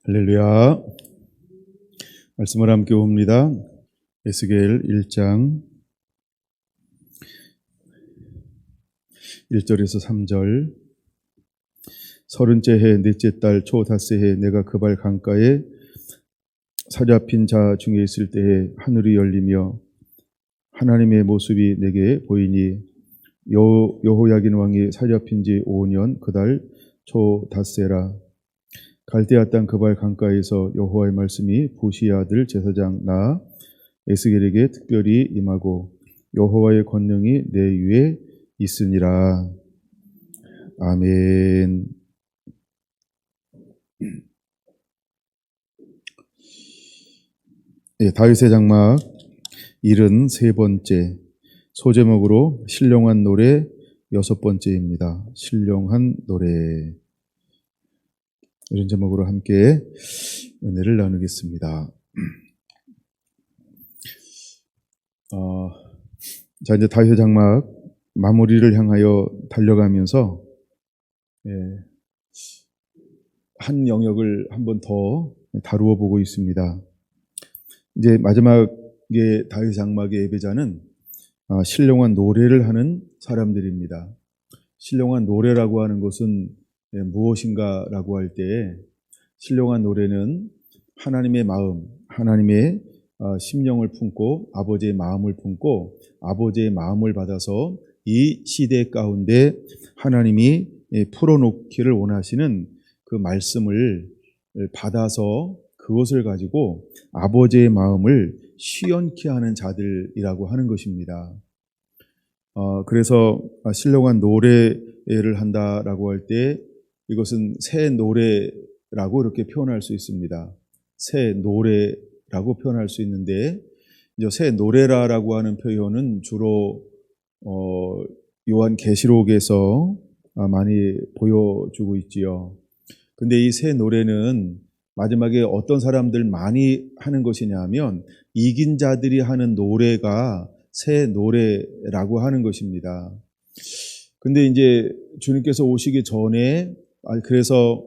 할렐루야. 말씀을 함께 봅니다. 에스겔 1장 1절에서 3절. 30째 해 넷째 달 초 닷새 해 내가 그발 강가에 사로잡힌 자 중에 있을 때에 하늘이 열리며 하나님의 모습이 내게 보이니 여호야긴 왕이 사로잡힌 지 5년 그달 초 닷새라. 갈대아 땅 그발 강가에서 여호와의 말씀이 부시 아들 제사장 나 에스겔에게 특별히 임하고 여호와의 권능이 내 위에 있으니라. 아멘. 다윗의 장막 73번째, 소제목으로 신령한 노래 6번째입니다. 신령한 노래. 이런 제목으로 함께 은혜를 나누겠습니다. 자, 이제 다윗의 장막 마무리를 향하여 달려가면서 한 영역을 한 번 더 다루어 보고 있습니다. 이제 마지막에 다윗 장막의 예배자는 신령한 노래를 하는 사람들입니다. 신령한 노래라고 하는 것은 무엇인가라고 할 때 신령한 노래는 하나님의 마음, 하나님의 심령을 품고 아버지의 마음을 품고 아버지의 마음을 받아서 이 시대 가운데 하나님이 풀어놓기를 원하시는 그 말씀을 받아서 그것을 가지고 아버지의 마음을 시원케 하는 자들이라고 하는 것입니다. 그래서 신령한 노래를 한다라고 할 때 이것은 새 노래라고 이렇게 표현할 수 있습니다. 새 노래라고 표현할 수 있는데, 이제 새 노래라고 하는 표현은 주로 요한계시록에서 많이 보여주고 있지요. 근데 이 새 노래는 마지막에 어떤 사람들 많이 하는 것이냐 하면 이긴 자들이 하는 노래가 새 노래라고 하는 것입니다. 근데 이제 주님께서 오시기 전에 그래서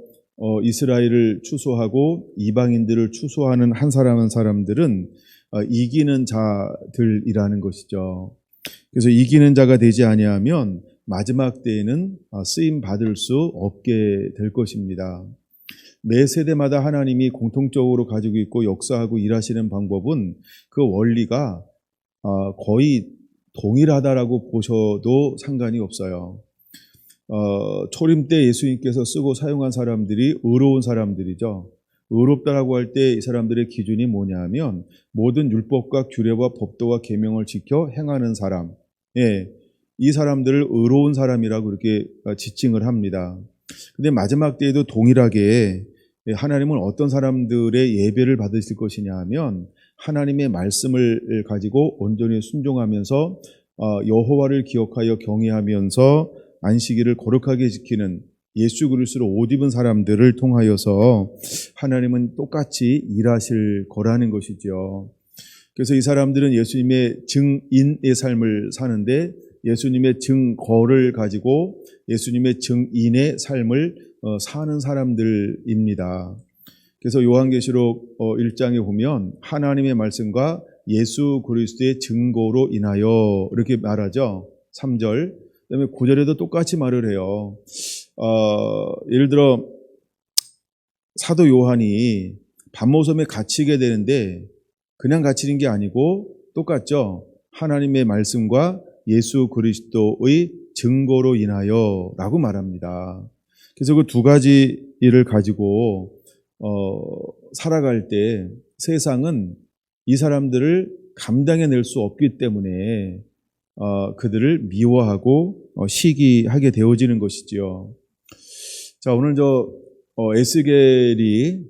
이스라엘을 추수하고 이방인들을 추수하는 한 사람들은 이기는 자들이라는 것이죠. 그래서 이기는 자가 되지 아니하면 마지막 때에는 쓰임 받을 수 없게 될 것입니다. 매 세대마다 하나님이 공통적으로 가지고 있고 역사하고 일하시는 방법은 그 원리가 거의 동일하다라고 보셔도 상관이 없어요. 초림 때 예수님께서 쓰고 사용한 사람들이 의로운 사람들이죠. 의롭다라고 할 때 이 사람들의 기준이 뭐냐면 모든 율법과 규례와 법도와 계명을 지켜 행하는 사람, 이 사람들을 의로운 사람이라고 이렇게 지칭을 합니다. 근데 마지막 때에도 동일하게 하나님은 어떤 사람들의 예배를 받으실 것이냐 하면 하나님의 말씀을 가지고 온전히 순종하면서 여호와를 기억하여 경외하면서 안식일을 거룩하게 지키는 예수 그리스도로 옷 입은 사람들을 통하여서 하나님은 똑같이 일하실 거라는 것이죠. 그래서 이 사람들은 예수님의 증인의 삶을 사는데 예수님의 증거를 가지고 예수님의 증인의 삶을 사는 사람들입니다. 그래서 요한계시록 1장에 보면 하나님의 말씀과 예수 그리스도의 증거로 인하여 이렇게 말하죠. 3절. 그다음에 9절에도 똑같이 말을 해요. 예를 들어 사도 요한이 밤모섬에 갇히게 되는데 그냥 갇히는 게 아니고 똑같죠. 하나님의 말씀과 예수 그리스도의 증거로 인하여 라고 말합니다. 그래서 그 두 가지 일을 가지고 살아갈 때 세상은 이 사람들을 감당해낼 수 없기 때문에 그들을 미워하고 시기하게 되어지는 것이지요. 자, 오늘 에스겔이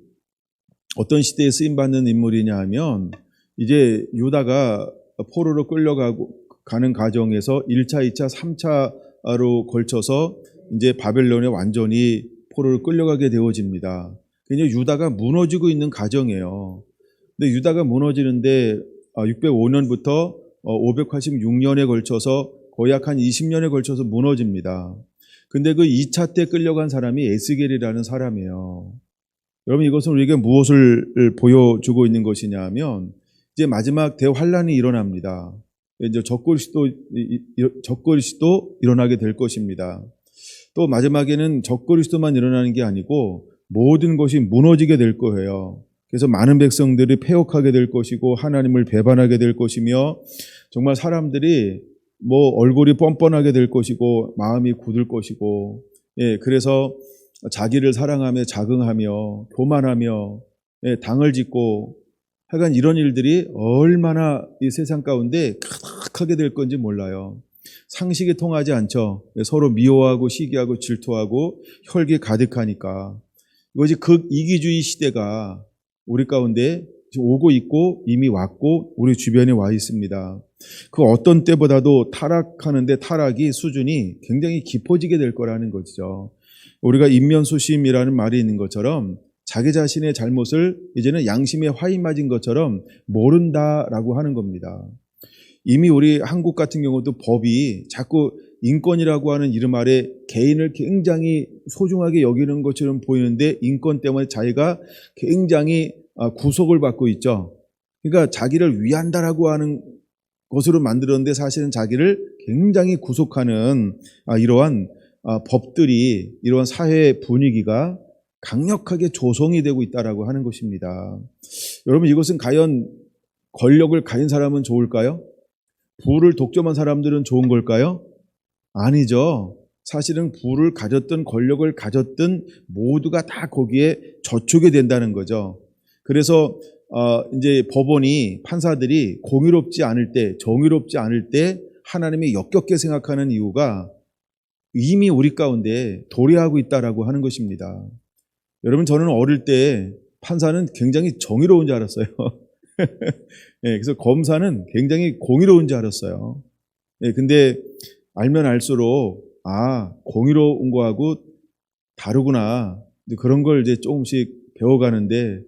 어떤 시대에 쓰임받는 인물이냐 하면 이제 유다가 포로로 끌려가는 과정에서 1차, 2차, 3차로 걸쳐서 이제 바벨론에 완전히 포로를 끌려가게 되어집니다. 그냥 유다가 무너지고 있는 과정이에요. 근데 유다가 무너지는데 605년부터 586년에 걸쳐서 거의 약 한 20년에 걸쳐서 무너집니다. 근데 그 2차 때 끌려간 사람이 에스겔이라는 사람이에요. 여러분, 이것은 우리에게 무엇을 보여주고 있는 것이냐면 이제 마지막 대환란이 일어납니다. 이제 적그리스도 일어나게 될 것입니다. 또 마지막에는 적그리스도만 일어나는 게 아니고 모든 것이 무너지게 될 거예요. 그래서 많은 백성들이 패역하게 될 것이고 하나님을 배반하게 될 것이며 정말 사람들이 뭐 얼굴이 뻔뻔하게 될 것이고 마음이 굳을 것이고, 그래서 자기를 사랑하며 자긍하며 교만하며, 당을 짓고, 하여간 이런 일들이 얼마나 이 세상 가운데 가득하게 될 건지 몰라요. 상식이 통하지 않죠. 서로 미워하고 시기하고 질투하고 혈기 가득하니까. 이것이 극이기주의 시대가 우리 가운데 오고 있고 이미 왔고 우리 주변에 와 있습니다. 그 어떤 때보다도 타락하는데 타락이 수준이 굉장히 깊어지게 될 거라는 거죠. 우리가 인면소심이라는 말이 있는 것처럼 자기 자신의 잘못을 이제는 양심에 화이 맞은 것처럼 모른다라고 하는 겁니다. 이미 우리 한국 같은 경우도 법이 자꾸 인권이라고 하는 이름 아래 개인을 굉장히 소중하게 여기는 것처럼 보이는데 인권 때문에 자기가 굉장히 구속을 받고 있죠. 그러니까 자기를 위한다라고 하는 것으로 만들었는데 사실은 자기를 굉장히 구속하는 이러한 법들이, 이러한 사회 분위기가 강력하게 조성이 되고 있다라고 하는 것입니다. 여러분, 이것은 과연 권력을 가진 사람은 좋을까요? 부를 독점한 사람들은 좋은 걸까요? 아니죠. 사실은 부를 가졌든 권력을 가졌든 모두가 다 거기에 저촉이 된다는 거죠. 그래서 이제 법원이, 판사들이 공의롭지 않을 때, 정의롭지 않을 때 하나님이 역겹게 생각하는 이유가 이미 우리 가운데 도래하고 있다라고 하는 것입니다. 여러분, 저는 어릴 때 판사는 굉장히 정의로운 줄 알았어요. 그래서 검사는 굉장히 공의로운 줄 알았어요. 근데 알면 알수록 공의로운 거하고 다르구나. 그런 걸 이제 조금씩 배워가는데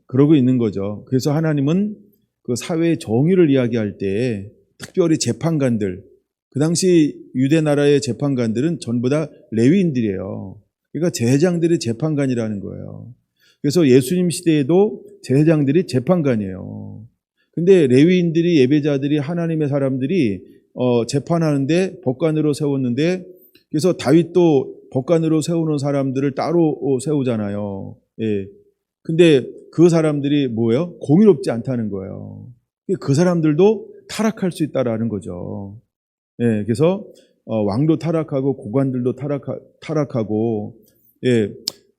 그러고 있는 거죠. 그래서 하나님은 그 사회의 정의를 이야기할 때 특별히 재판관들, 그 당시 유대 나라의 재판관들은 전부 다 레위인들이에요. 그러니까 제사장들이 재판관이라는 거예요. 그래서 예수님 시대에도 제사장들이 재판관이에요. 근데 레위인들이, 예배자들이, 하나님의 사람들이 재판하는데 법관으로 세웠는데, 그래서 다윗도 법관으로 세우는 사람들을 따로 세우잖아요. 근데 그 사람들이 뭐예요? 공의롭지 않다는 거예요. 그 사람들도 타락할 수 있다라는 거죠. 그래서 왕도 타락하고 고관들도 타락하고,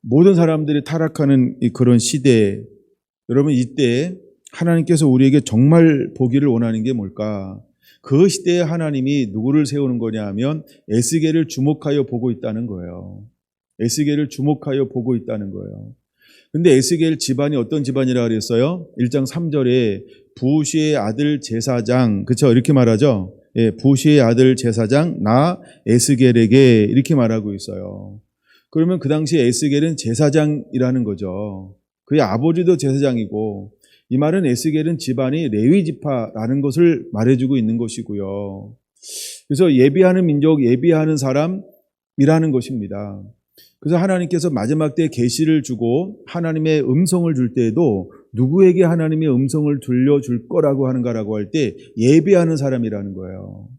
모든 사람들이 타락하는 그런 시대에, 여러분, 이때 하나님께서 우리에게 정말 보기를 원하는 게 뭘까? 그 시대에 하나님이 누구를 세우는 거냐 하면 에스겔을 주목하여 보고 있다는 거예요. 에스겔을 주목하여 보고 있다는 거예요. 근데 에스겔 집안이 어떤 집안이라 그랬어요? 1장 3절에 부시의 아들 제사장, 그렇죠? 이렇게 말하죠. 부시의 아들 제사장 나 에스겔에게 이렇게 말하고 있어요. 그러면 그 당시 에스겔은 제사장이라는 거죠. 그의 아버지도 제사장이고, 이 말은 에스겔은 집안이 레위 지파라는 것을 말해주고 있는 것이고요. 그래서 예비하는 민족, 예비하는 사람이라는 것입니다. 그래서 하나님께서 마지막 때 계시를 주고 하나님의 음성을 줄 때에도 누구에게 하나님의 음성을 들려줄 거라고 하는가라고 할 때 예배하는 사람이라는 거예요.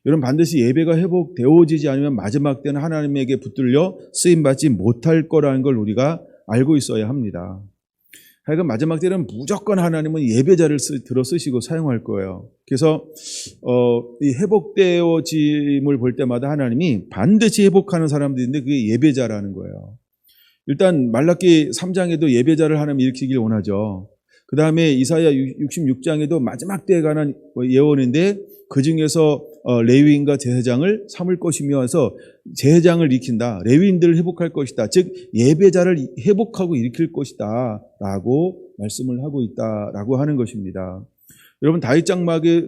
여러분, 반드시 예배가 회복되어지지 않으면 마지막 때는 하나님에게 붙들려 쓰임받지 못할 거라는 걸 우리가 알고 있어야 합니다. 하여간 마지막 때는 무조건 하나님은 예배자를 들어 쓰시고 사용할 거예요. 그래서 이 회복되어짐을 볼 때마다 하나님이 반드시 회복하는 사람들인데 그게 예배자라는 거예요. 일단 말라기 3장에도 예배자를 하나님 일으키길 원하죠. 그 다음에 이사야 66장에도 마지막 때에 관한 예언인데 그 중에서 레위인과 제사장을 삼을 것이며 해서 제사장을 일으킨다. 레위인들을 회복할 것이다. 즉 예배자를 회복하고 일으킬 것이다 라고 말씀을 하고 있다라고 하는 것입니다. 여러분, 다윗 장막에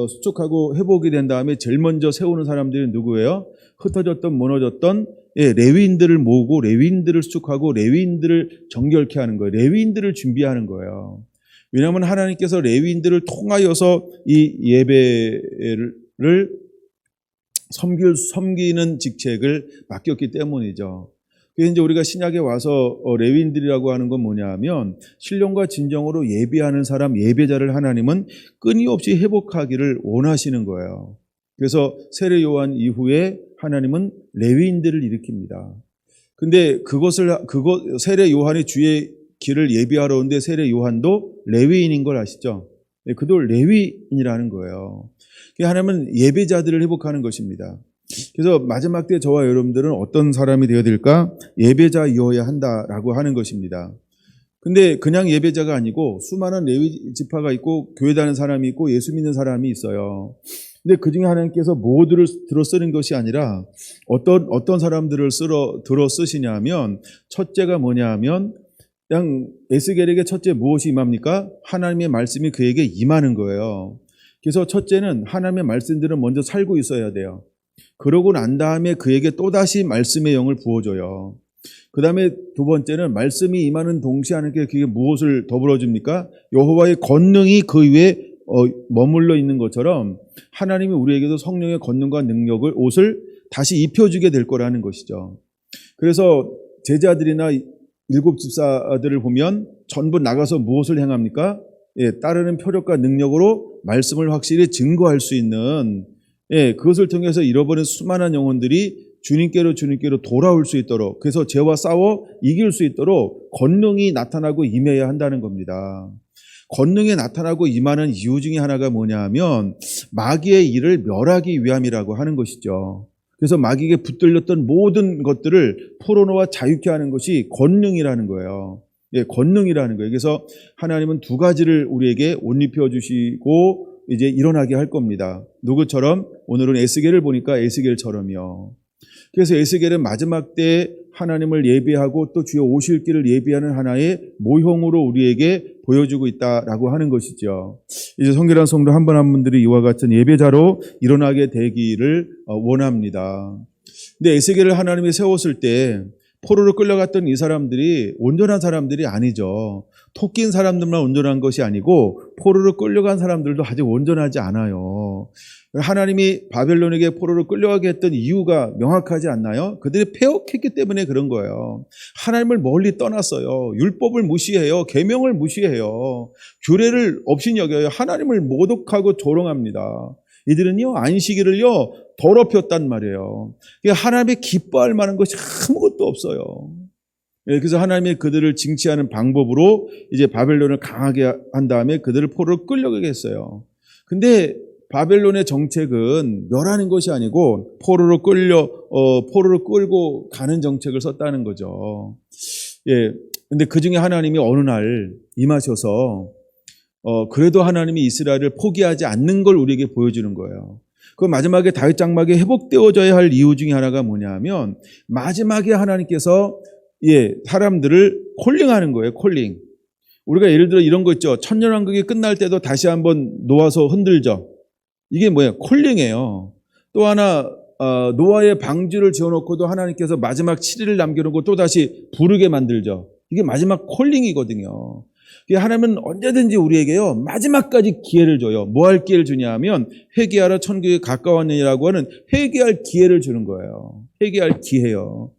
수축하고 회복이 된 다음에 제일 먼저 세우는 사람들은 누구예요? 흩어졌던 무너졌던 레위인들을 모으고 레위인들을 수축하고 레위인들을 정결케 하는 거예요. 레위인들을 준비하는 거예요. 왜냐하면 하나님께서 레위인들을 통하여서 이 예배를 섬기는 직책을 맡겼기 때문이죠. 그래서 이제 우리가 신약에 와서 레위인들이라고 하는 건 뭐냐면 신령과 진정으로 예배하는 사람, 예배자를 하나님은 끊임없이 회복하기를 원하시는 거예요. 그래서 세례 요한 이후에 하나님은 레위인들을 일으킵니다. 근데 세례 요한이 주의 길을 예비하러 오는데 세례 요한도 레위인인 걸 아시죠? 그도 레위인이라는 거예요. 하나님은 예배자들을 회복하는 것입니다. 그래서 마지막 때 저와 여러분들은 어떤 사람이 되어야 될까? 예배자이어야 한다라고 하는 것입니다. 근데 그냥 예배자가 아니고 수많은 레위 지파가 있고 교회 다니는 사람이 있고 예수 믿는 사람이 있어요. 근데 그 중에 하나님께서 모두를 들어 쓰는 것이 아니라 어떤 사람들을 들어 쓰시냐면 첫째가 뭐냐면 그냥 에스겔에게 첫째 무엇이 임합니까? 하나님의 말씀이 그에게 임하는 거예요. 그래서 첫째는 하나님의 말씀들은 먼저 살고 있어야 돼요. 그러고 난 다음에 그에게 또다시 말씀의 영을 부어줘요. 그 다음에 두 번째는 말씀이 임하는 동시에 하나님께 그게 무엇을 더불어 줍니까? 여호와의 권능이 그 위에 머물러 있는 것처럼 하나님이 우리에게도 성령의 권능과 능력을 옷을 다시 입혀주게 될 거라는 것이죠. 그래서 제자들이나 일곱 집사들을 보면 전부 나가서 무엇을 행합니까? 따르는 표력과 능력으로 말씀을 확실히 증거할 수 있는 그것을 통해서 잃어버린 수많은 영혼들이 주님께로 돌아올 수 있도록, 그래서 죄와 싸워 이길 수 있도록 권능이 나타나고 임해야 한다는 겁니다. 권능이 나타나고 임하는 이유 중에 하나가 뭐냐 하면 마귀의 일을 멸하기 위함이라고 하는 것이죠. 그래서 마귀에게 붙들렸던 모든 것들을 풀어놓아 자유케 하는 것이 권능이라는 거예요. 권능이라는 거예요. 그래서 하나님은 두 가지를 우리에게 옷 입혀 주시고 이제 일어나게 할 겁니다. 누구처럼? 오늘은 에스겔을 보니까 에스겔처럼요. 그래서 에스겔은 마지막 때 하나님을 예배하고 또 주의 오실 길을 예배하는 하나의 모형으로 우리에게 보여주고 있다라고 하는 것이죠. 이제 성결한 성도 한 분 한 분들이 이와 같은 예배자로 일어나게 되기를 원합니다. 근데 에스겔을 하나님이 세웠을 때 포로로 끌려갔던 이 사람들이 온전한 사람들이 아니죠. 토끼인 사람들만 온전한 것이 아니고 포로로 끌려간 사람들도 아직 온전하지 않아요. 하나님이 바벨론에게 포로로 끌려가게 했던 이유가 명확하지 않나요? 그들이 패역했기 때문에 그런 거예요. 하나님을 멀리 떠났어요. 율법을 무시해요. 계명을 무시해요. 규례를 없이 여겨요. 하나님을 모독하고 조롱합니다. 이들은요, 안식일을요 더럽혔단 말이에요. 하나님이 기뻐할 만한 것이 아무것도 없어요. 그래서 하나님이 그들을 징치하는 방법으로 이제 바벨론을 강하게 한 다음에 그들을 포로로 끌려가게 했어요. 근데 바벨론의 정책은 멸하는 것이 아니고 포로로 끌고 가는 정책을 썼다는 거죠. 근데 그 중에 하나님이 어느 날 임하셔서 그래도 하나님이 이스라엘을 포기하지 않는 걸 우리에게 보여주는 거예요. 그 마지막에 다윗 장막이 회복되어져야 할 이유 중에 하나가 뭐냐면 마지막에 하나님께서 사람들을 콜링하는 거예요. 콜링. 우리가 예를 들어 이런 거 있죠. 천년왕국이 끝날 때도 다시 한번 놓아서 흔들죠. 이게 뭐예요? 콜링이에요. 또 하나 노아의 방주를 지어놓고도 하나님께서 마지막 7일을 남겨놓고 또다시 부르게 만들죠. 이게 마지막 콜링이거든요. 하나님은 언제든지 우리에게요 마지막까지 기회를 줘요. 뭐 할 기회를 주냐 하면 회개하라 천국에 가까웠느니라고 하는 회개할 기회를 주는 거예요. 회개할 기회요.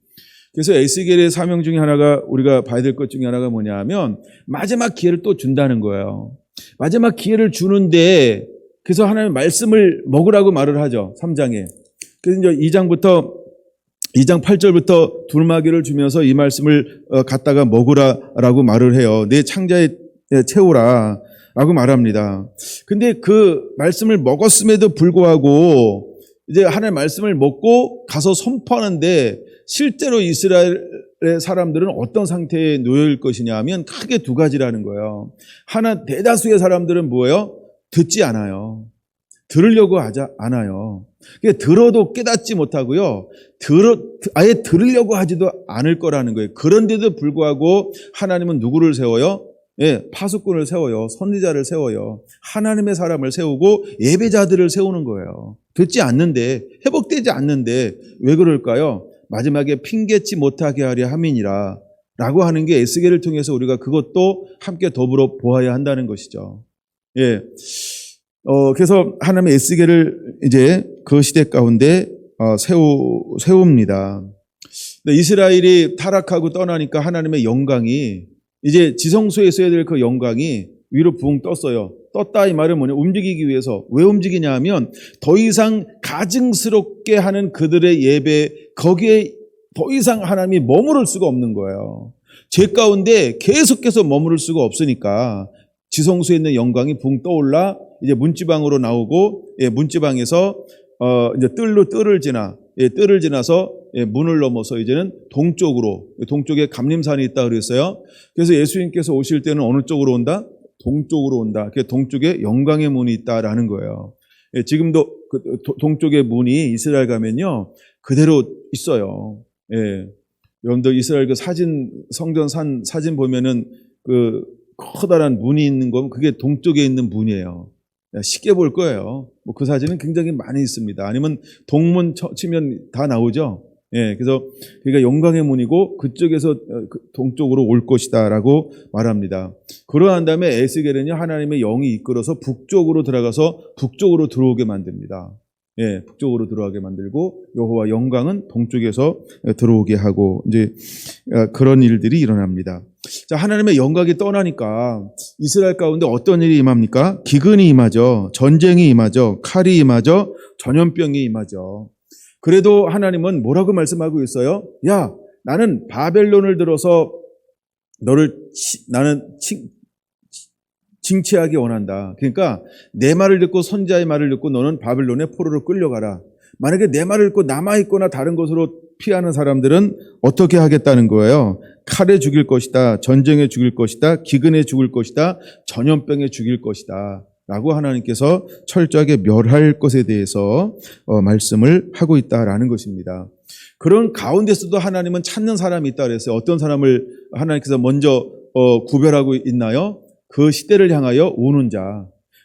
그래서 에스겔의 사명 중에 하나가 우리가 봐야 될 것 중에 하나가 뭐냐 하면 마지막 기회를 또 준다는 거예요. 마지막 기회를 주는데 그래서 하나님 말씀을 먹으라고 말을 하죠. 3장에. 그래서 이제 2장 8절부터 두루마기를 주면서 이 말씀을 갖다가 먹으라라고 말을 해요. 내 창자에 채우라 라고 말합니다. 근데 그 말씀을 먹었음에도 불구하고 이제 하나님의 말씀을 먹고 가서 선포하는데 실제로 이스라엘의 사람들은 어떤 상태에 놓여있을 것이냐 하면 크게 두 가지라는 거예요. 하나, 대다수의 사람들은 뭐예요? 듣지 않아요. 들으려고 하지 않아요. 들어도 깨닫지 못하고요. 아예 들으려고 하지도 않을 거라는 거예요. 그런데도 불구하고 하나님은 누구를 세워요? 파수꾼을 세워요. 선지자를 세워요. 하나님의 사람을 세우고 예배자들을 세우는 거예요. 듣지 않는데, 회복되지 않는데 왜 그럴까요? 마지막에 핑계치 못하게 하려 함이니라 라고 하는 게 에스겔을 통해서 우리가 그것도 함께 더불어 보아야 한다는 것이죠. 그래서 하나님의 에스겔을 이제 그 시대 가운데 세웁니다. 이스라엘이 타락하고 떠나니까 하나님의 영광이 이제 지성소에 있어야 될 그 영광이 위로 붕 떴어요. 떴다 이 말은 뭐냐? 움직이기 위해서. 왜 움직이냐 하면 더 이상 가증스럽게 하는 그들의 예배, 거기에 더 이상 하나님이 머무를 수가 없는 거예요. 죄 가운데 계속해서 머무를 수가 없으니까 지성소에 있는 영광이 붕 떠올라 이제 문지방으로 나오고, 문지방에서 이제 뜰을 지나서 문을 넘어서 이제는 동쪽에 감림산이 있다 그랬어요. 그래서 예수님께서 오실 때는 어느 쪽으로 온다? 동쪽으로 온다. 그 동쪽에 영광의 문이 있다라는 거예요. 지금도 그 동쪽의 문이 이스라엘 가면요 그대로 있어요. 여러분들 이스라엘 그 성전 사진 보면은 그 커다란 문이 있는 건 그게 동쪽에 있는 문이에요. 쉽게 볼 거예요. 뭐 그 사진은 굉장히 많이 있습니다. 아니면 동문 치면 다 나오죠. 그래서 그러니까 영광의 문이고 그쪽에서 동쪽으로 올 것이다라고 말합니다. 그러한 다음에 에스겔은요 하나님의 영이 이끌어서 북쪽으로 들어가서 북쪽으로 들어오게 만듭니다. 북쪽으로 들어가게 만들고 여호와 영광은 동쪽에서 들어오게 하고 이제 그런 일들이 일어납니다. 자, 하나님의 영광이 떠나니까 이스라엘 가운데 어떤 일이 임합니까? 기근이 임하죠. 전쟁이 임하죠. 칼이 임하죠. 전염병이 임하죠. 그래도 하나님은 뭐라고 말씀하고 있어요? 야, 나는 바벨론을 들어서 나는 징치하기 원한다. 그러니까 내 말을 듣고 선지자의 말을 듣고 너는 바벨론의 포로로 끌려가라. 만약에 내 말을 듣고 남아있거나 다른 곳으로 피하는 사람들은 어떻게 하겠다는 거예요? 칼에 죽일 것이다. 전쟁에 죽일 것이다. 기근에 죽을 것이다. 전염병에 죽일 것이다. 라고 하나님께서 철저하게 멸할 것에 대해서 말씀을 하고 있다라는 것입니다. 그런 가운데서도 하나님은 찾는 사람이 있다 그랬어요. 어떤 사람을 하나님께서 먼저 구별하고 있나요? 그 시대를 향하여 우는 자,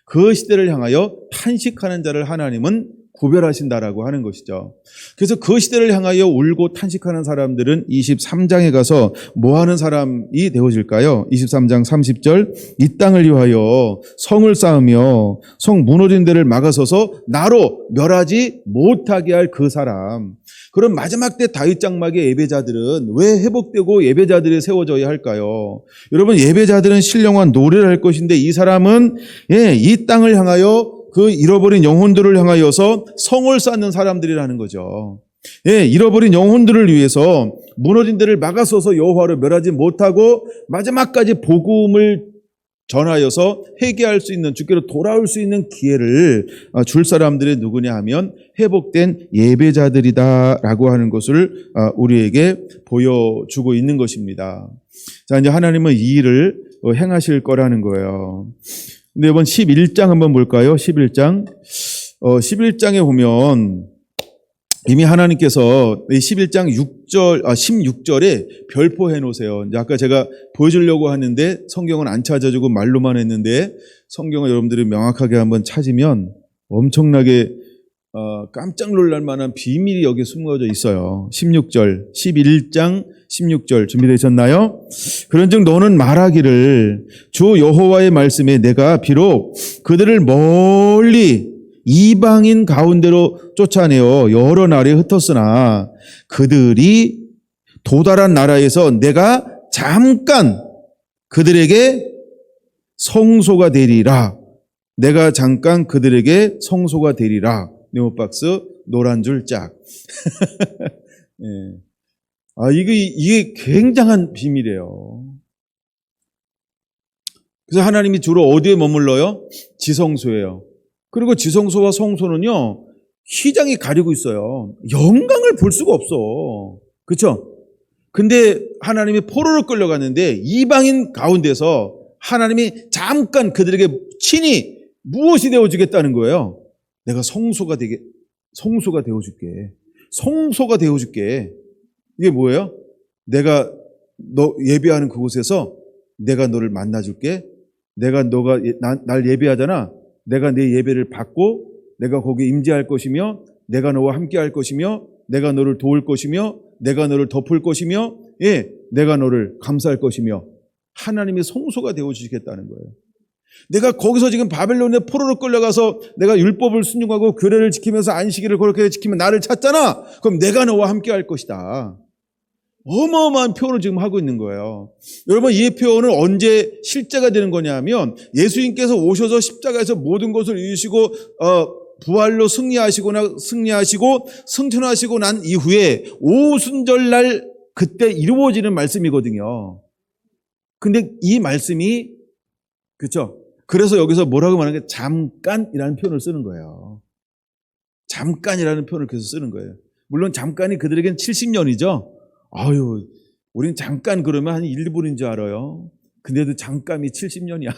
그 시대를 향하여 탄식하는 자를 하나님은 구별하신다라고 하는 것이죠. 그래서 그 시대를 향하여 울고 탄식하는 사람들은 23장에 가서 뭐 하는 사람이 되어질까요? 23장 30절, 이 땅을 위하여 성을 쌓으며 성 무너진 데를 막아서서 나로 멸하지 못하게 할 그 사람. 그럼 마지막 때 다윗 장막의 예배자들은 왜 회복되고 예배자들이 세워져야 할까요? 여러분, 예배자들은 신령한 노래를 할 것인데 이 사람은 이 땅을 향하여 그 잃어버린 영혼들을 향하여서 성을 쌓는 사람들이라는 거죠. 잃어버린 영혼들을 위해서 무너진 데를 막아서서 여호와를 멸하지 못하고 마지막까지 복음을 전하여서 회개할 수 있는, 주께로 돌아올 수 있는 기회를 줄 사람들이 누구냐 하면 회복된 예배자들이다라고 하는 것을 우리에게 보여주고 있는 것입니다. 자, 이제 하나님은 이 일을 행하실 거라는 거예요. 근데 이번 11장 한번 볼까요? 11장. 11장에 보면 이미 하나님께서 11장 16절에 별포해 놓으세요. 이제 아까 제가 보여주려고 하는데 성경은 안 찾아주고 말로만 했는데 성경을 여러분들이 명확하게 한번 찾으면 엄청나게 깜짝 놀랄 만한 비밀이 여기 숨겨져 있어요. 16절, 11장 16절 준비되셨나요? 그런즉 너는 말하기를 주 여호와의 말씀에 내가 비록 그들을 멀리 이방인 가운데로 쫓아내어 여러 나라에 흩었으나 그들이 도달한 나라에서 내가 잠깐 그들에게 성소가 되리라. 내가 잠깐 그들에게 성소가 되리라. 네모박스 노란 줄 짝. 이게 굉장한 비밀이에요. 그래서 하나님이 주로 어디에 머물러요? 지성소예요. 그리고 지성소와 성소는요, 휘장이 가리고 있어요. 영광을 볼 수가 없어. 그렇죠? 근데 하나님이 포로로 끌려갔는데 이방인 가운데서 하나님이 잠깐 그들에게 친히 무엇이 되어주겠다는 거예요? 내가 성소가 되어줄게. 성소가 되어줄게. 이게 뭐예요? 내가 너 예배하는 그곳에서 내가 너를 만나줄게. 너가 날 예배하잖아. 내가 내 예배를 받고 내가 거기에 임재할 것이며 내가 너와 함께 할 것이며 내가 너를 도울 것이며 내가 너를 덮을 것이며 내가 너를 감싸할 것이며 하나님이 성소가 되어주시겠다는 거예요. 내가 거기서 지금 바벨론의 포로로 끌려가서 내가 율법을 순종하고 규례를 지키면서 안식일을 그렇게 지키면 나를 찾잖아. 그럼 내가 너와 함께 할 것이다. 어마어마한 표현을 지금 하고 있는 거예요. 여러분, 이 표현은 언제 실제가 되는 거냐면 예수님께서 오셔서 십자가에서 모든 것을 이루시고 부활로 승리하시고 승천하시고 난 이후에 오순절날 그때 이루어지는 말씀이거든요. 근데 이 말씀이, 그렇죠? 그래서 여기서 뭐라고 말하는 게 잠깐이라는 표현을 쓰는 거예요. 잠깐이라는 표현을 계속 쓰는 거예요. 물론 잠깐이 그들에겐 70년이죠. 아유, 우린 잠깐 그러면 한 1분인 줄 알아요. 근데도 잠깐이 70년이야.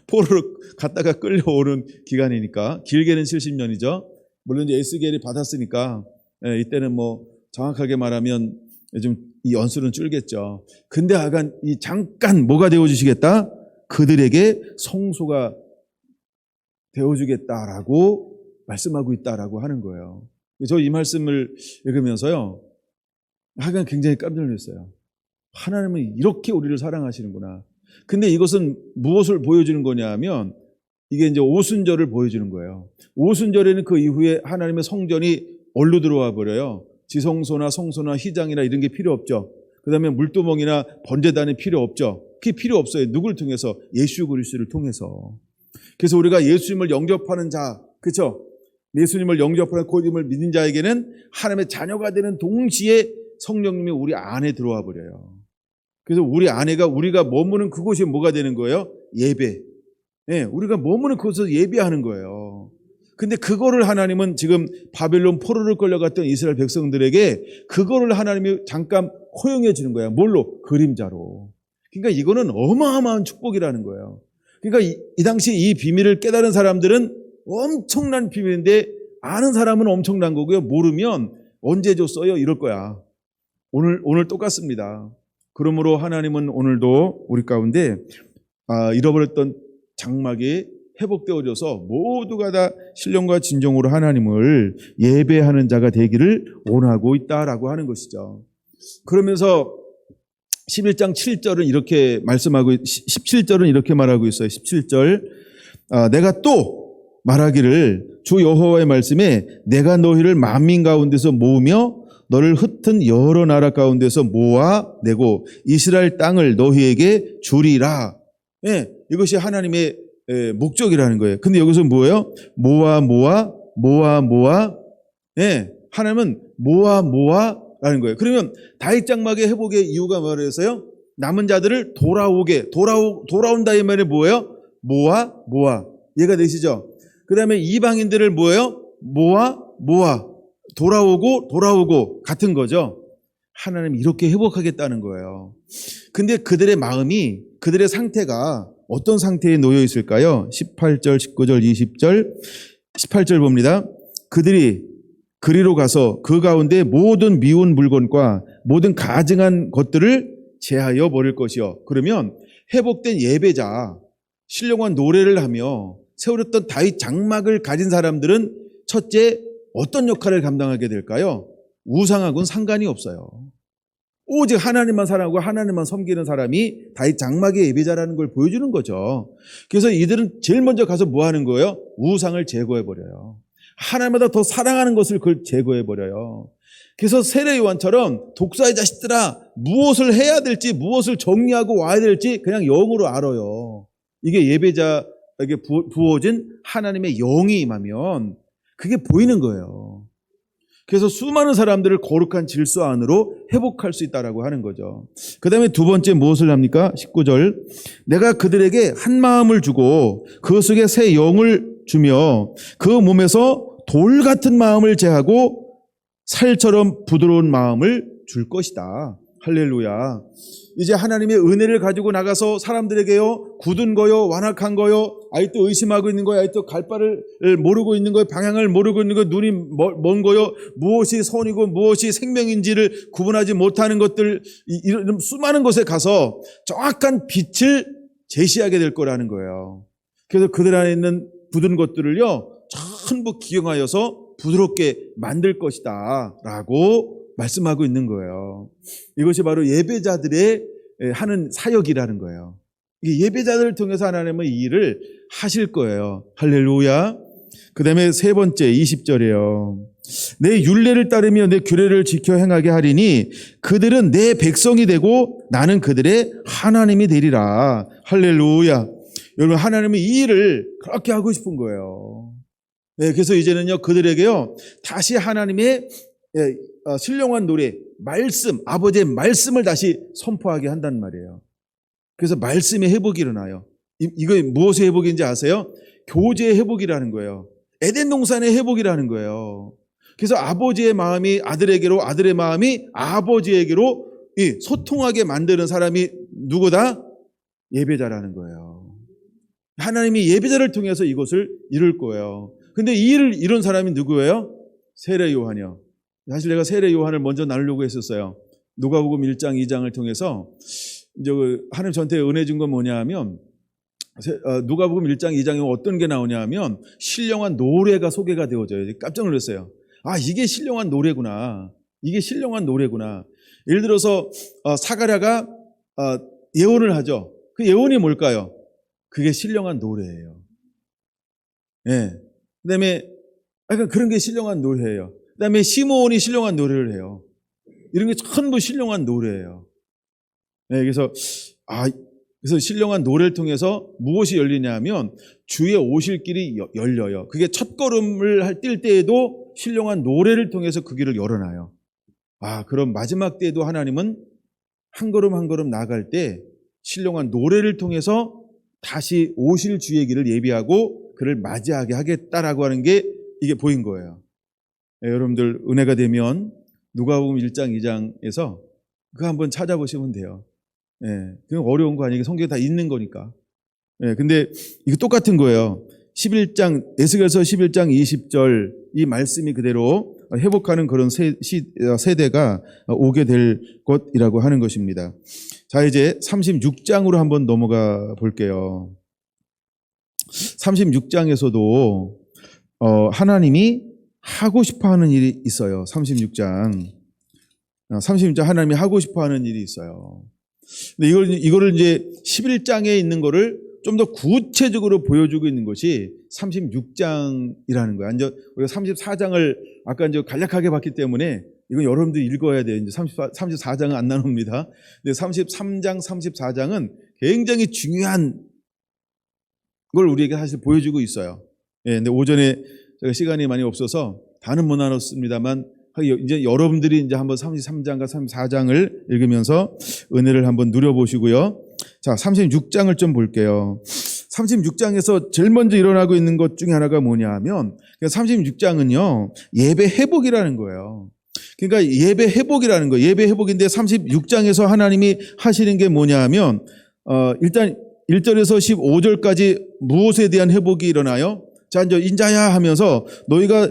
포로로 갔다가 끌려오는 기간이니까. 길게는 70년이죠. 물론 이제 에스겔이 받았으니까, 이때는 뭐 정확하게 말하면 좀 이 연수는 줄겠죠. 근데 하여간 이 잠깐 뭐가 되어주시겠다? 그들에게 성소가 되어주겠다라고 말씀하고 있다라고 하는 거예요. 저 이 말씀을 읽으면서요, 하여간 굉장히 깜짝 놀랐어요. 하나님은 이렇게 우리를 사랑하시는구나. 근데 이것은 무엇을 보여주는 거냐 하면 이게 이제 오순절을 보여주는 거예요. 오순절에는 그 이후에 하나님의 성전이 얼로 들어와 버려요. 지성소나 성소나 휘장이나 이런 게 필요 없죠. 그 다음에 물두멍이나 번제단이 필요 없죠. 그게 필요 없어요. 누구를 통해서? 예수 그리스도를 통해서. 그래서 우리가 예수님을 영접하는 자, 그렇죠? 예수님을 영접하는 kodim을 믿는 자에게는 하나님의 자녀가 되는 동시에 성령님이 우리 안에 들어와 버려요. 그래서 우리 안에가 우리가 머무는 그곳이 뭐가 되는 거예요? 예배. 네, 우리가 머무는 그곳에서 예배하는 거예요. 근데 그거를 하나님은 지금 바벨론 포로를 끌려갔던 이스라엘 백성들에게 그거를 하나님이 잠깐 허용해 주는 거예요. 뭘로? 그림자로. 그러니까 이거는 어마어마한 축복이라는 거예요. 그러니까 이 당시 이 비밀을 깨달은 사람들은 엄청난 비밀인데 아는 사람은 엄청난 거고요. 모르면 언제 줬어요? 이럴 거야. 오늘 똑같습니다. 그러므로 하나님은 오늘도 우리 가운데 잃어버렸던 장막이 회복되어져서 모두가 다 신령과 진정으로 하나님을 예배하는 자가 되기를 원하고 있다라고 하는 것이죠. 그러면서 11장 7절은 이렇게 말씀하고 17절은 이렇게 말하고 있어요. 17절 내가 또 말하기를 주 여호와의 말씀에 내가 너희를 만민 가운데서 모으며 너를 흩은 여러 나라 가운데서 모아내고 이스라엘 땅을 너희에게 주리라. 예, 이것이 하나님의 목적이라는 거예요. 근데 여기서 뭐예요? 모아. 예, 하나님은 모아라는 거예요. 그러면 다윗 장막의 회복의 이유가 뭐라서요? 남은 자들을 돌아온다 이 말이 뭐예요? 모아. 이해가 되시죠? 그 다음에 이방인들을 뭐예요? 모아. 돌아오고 같은 거죠. 하나님이 이렇게 회복하겠다는 거예요. 근데 그들의 마음이, 그들의 상태가 어떤 상태에 놓여 있을까요? 18절, 19절, 20절, 18절 봅니다. 그들이 그리로 가서 그 가운데 모든 미운 물건과 모든 가증한 것들을 제하여 버릴 것이요. 그러면 회복된 예배자, 신령한 노래를 하며 세워졌던 다윗 장막을 가진 사람들은 첫째, 어떤 역할을 감당하게 될까요? 우상하고는 상관이 없어요. 오직 하나님만 사랑하고 하나님만 섬기는 사람이 다윗 장막의 예배자라는 걸 보여주는 거죠. 그래서 이들은 제일 먼저 가서 뭐 하는 거예요? 우상을 제거해버려요. 하나님보다 더 사랑하는 것을 그걸 제거해버려요. 그래서 세례 요한처럼 독사의 자식들아, 무엇을 해야 될지, 무엇을 정리하고 와야 될지 그냥 영으로 알아요. 이게 예배자에게 부어진 하나님의 영이 임하면 그게 보이는 거예요. 그래서 수많은 사람들을 거룩한 질서 안으로 회복할 수 있다라고 하는 거죠. 그 다음에 두 번째 무엇을 합니까? 19절. 내가 그들에게 한 마음을 주고 그 속에 새 영을 주며 그 몸에서 돌 같은 마음을 제하고 살처럼 부드러운 마음을 줄 것이다. 할렐루야. 이제 하나님의 은혜를 가지고 나가서 사람들에게요, 굳은 거요, 완악한 거요, 아직도 의심하고 있는 거요, 아직도 갈 바를 모르고 있는 거요, 방향을 모르고 있는 거요, 눈이 먼 거요, 무엇이 선이고 무엇이 생명인지를 구분하지 못하는 것들, 이런 수많은 곳에 가서 정확한 빛을 제시하게 될 거라는 거예요. 그래서 그들 안에 있는 굳은 것들을요, 전부 기용하여서 부드럽게 만들 것이다 라고 말씀하고 있는 거예요. 이것이 바로 예배자들의 하는 사역이라는 거예요. 이게 예배자들을 통해서 하나님은 이 일을 하실 거예요. 할렐루야. 그 다음에 세 번째 20절이에요. 내 율례를 따르며 내 규례를 지켜 행하게 하리니 그들은 내 백성이 되고 나는 그들의 하나님이 되리라. 할렐루야. 여러분, 하나님은 이 일을 그렇게 하고 싶은 거예요. 네, 그래서 이제는요, 그들에게요, 다시 하나님의 신령한 노래, 말씀, 아버지의 말씀을 다시 선포하게 한단 말이에요. 그래서 말씀의 회복이 일어나요. 이거 무엇의 회복인지 아세요? 교제의 회복이라는 거예요. 에덴 동산의 회복이라는 거예요. 그래서 아버지의 마음이 아들에게로, 아들의 마음이 아버지에게로 소통하게 만드는 사람이 누구다? 예배자라는 거예요. 하나님이 예배자를 통해서 이것을 이룰 거예요. 근데 이 일을 이룬 사람이 누구예요? 세례 요한이요. 사실 내가 세례 요한을 먼저 나누려고 했었어요. 누가복음 1장, 2장을 통해서 이제 하나님 저한테 은혜 준 건 뭐냐 하면, 누가복음 1장, 2장에 어떤 게 나오냐 하면 신령한 노래가 소개가 되어져요. 깜짝 놀랐어요. 아, 이게 신령한 노래구나. 이게 신령한 노래구나. 예를 들어서 사가랴가 예언을 하죠. 그 예언이 뭘까요? 그게 신령한 노래예요. 예. 그다음에 약간 그런 게 신령한 노래예요. 그다음에 시므온이 신령한 노래를 해요. 이런 게 전부 신령한 노래예요. 예. 그래서 신령한 노래를 통해서 무엇이 열리냐면 주의 오실 길이 열려요. 그게 첫걸음을 뛸 때에도 신령한 노래를 통해서 그 길을 열어놔요. 그럼 마지막 때에도 하나님은 한 걸음 한 걸음 나아갈 때 신령한 노래를 통해서 다시 오실 주의 길을 예비하고 그를 맞이하게 하겠다라고 하는 게 이게 보인 거예요. 네, 여러분들 은혜가 되면 누가복음 1장, 2장에서 그거 한번 찾아보시면 돼요. 예, 그냥 어려운 거 아니에요. 성경에 다 있는 거니까. 예, 근데 이거 똑같은 거예요. 11장, 에스겔서 11장 20절 이 말씀이 그대로 회복하는 그런 세대가 오게 될 것이라고 하는 것입니다. 자, 이제 36장으로 한번 넘어가 볼게요. 36장에서도 하나님이 하고 싶어 하는 일이 있어요. 36장 하나님이 하고 싶어 하는 일이 있어요. 근데 이거를 이제 11장에 있는 거를 좀 더 구체적으로 보여주고 있는 것이 36장이라는 거야. 이제 우리가 34장을 아까 이제 간략하게 봤기 때문에 이건 여러분들 읽어야 돼요. 이제 34장은 안 나눕니다. 근데 33장, 34장은 굉장히 중요한 걸 우리에게 사실 보여주고 있어요. 예, 근데 오전에 제가 시간이 많이 없어서 다는 못 나눴습니다만 이제 여러분들이 이제 한번 33장과 34장을 읽으면서 은혜를 한번 누려보시고요. 자, 36장을 좀 볼게요. 36장에서 제일 먼저 일어나고 있는 것 중에 하나가 뭐냐 하면 36장은요, 예배 회복이라는 거예요. 그러니까 예배 회복이라는 거예요. 예배 회복인데 36장에서 하나님이 하시는 게 뭐냐 하면 일단 1절에서 15절까지 무엇에 대한 회복이 일어나요? 자, 이제 인자야 하면서 너희가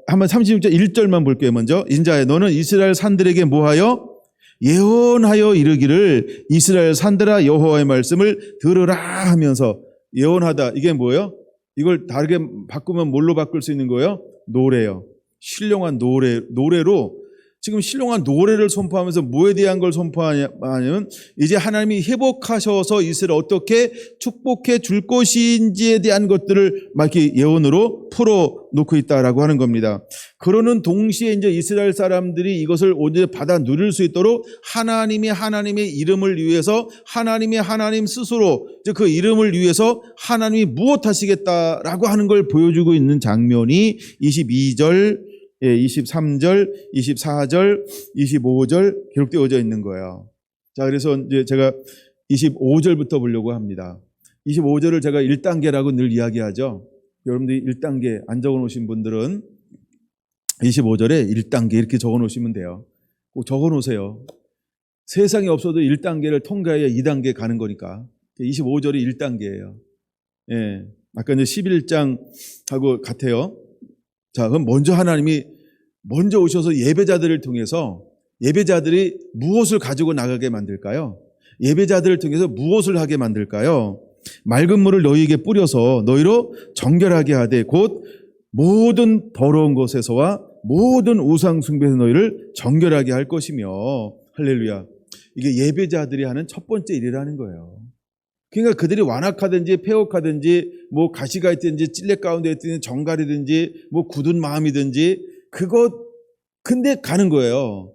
한번 36절 1절만 볼게요. 먼저 인자야 너는 이스라엘 산들에게 뭐하여? 예언하여 이르기를 이스라엘 산들아 여호와의 말씀을 들으라 하면서 예언하다. 이게 뭐예요? 이걸 다르게 바꾸면 뭘로 바꿀 수 있는 거예요? 노래요. 신령한 노래로 지금 신령한 노래를 선포하면서 뭐에 대한 걸 선포하냐면 이제 하나님이 회복하셔서 이스라엘 어떻게 축복해 줄 것인지에 대한 것들을 막 이렇게 예언으로 풀어놓고 있다라고 하는 겁니다. 그러는 동시에 이제 이스라엘 사람들이 이것을 오늘 받아 누릴 수 있도록 하나님의 이름을 위해서 하나님 스스로 그 이름을 위해서 하나님이 무엇 하시겠다라고 하는 걸 보여주고 있는 장면이 22절 23절, 24절, 25절 기록되어져 있는 거예요. 자, 그래서 이제 제가 25절부터 보려고 합니다. 25절을 제가 1단계라고 늘 이야기하죠. 여러분들이 1단계 안 적어 놓으신 분들은 25절에 1단계 이렇게 적어 놓으시면 돼요. 꼭 적어 놓으세요. 세상에 없어도 1단계를 통과해야 2단계 가는 거니까. 25절이 1단계예요. 예. 아까 이제 11장하고 같아요. 자, 그럼 먼저 하나님이 먼저 오셔서 예배자들을 통해서 예배자들이 무엇을 가지고 나가게 만들까요? 예배자들을 통해서 무엇을 하게 만들까요? 맑은 물을 너희에게 뿌려서 너희로 정결하게 하되 곧 모든 더러운 것에서와 모든 우상 숭배에서 너희를 정결하게 할 것이며 할렐루야. 이게 예배자들이 하는 첫 번째 일이라는 거예요. 그러니까 그들이 완악하든지 폐역하든지 뭐 가시가 있든지 찔레 가운데 있든지 정갈이든지 뭐 굳은 마음이든지 근데 가는 거예요.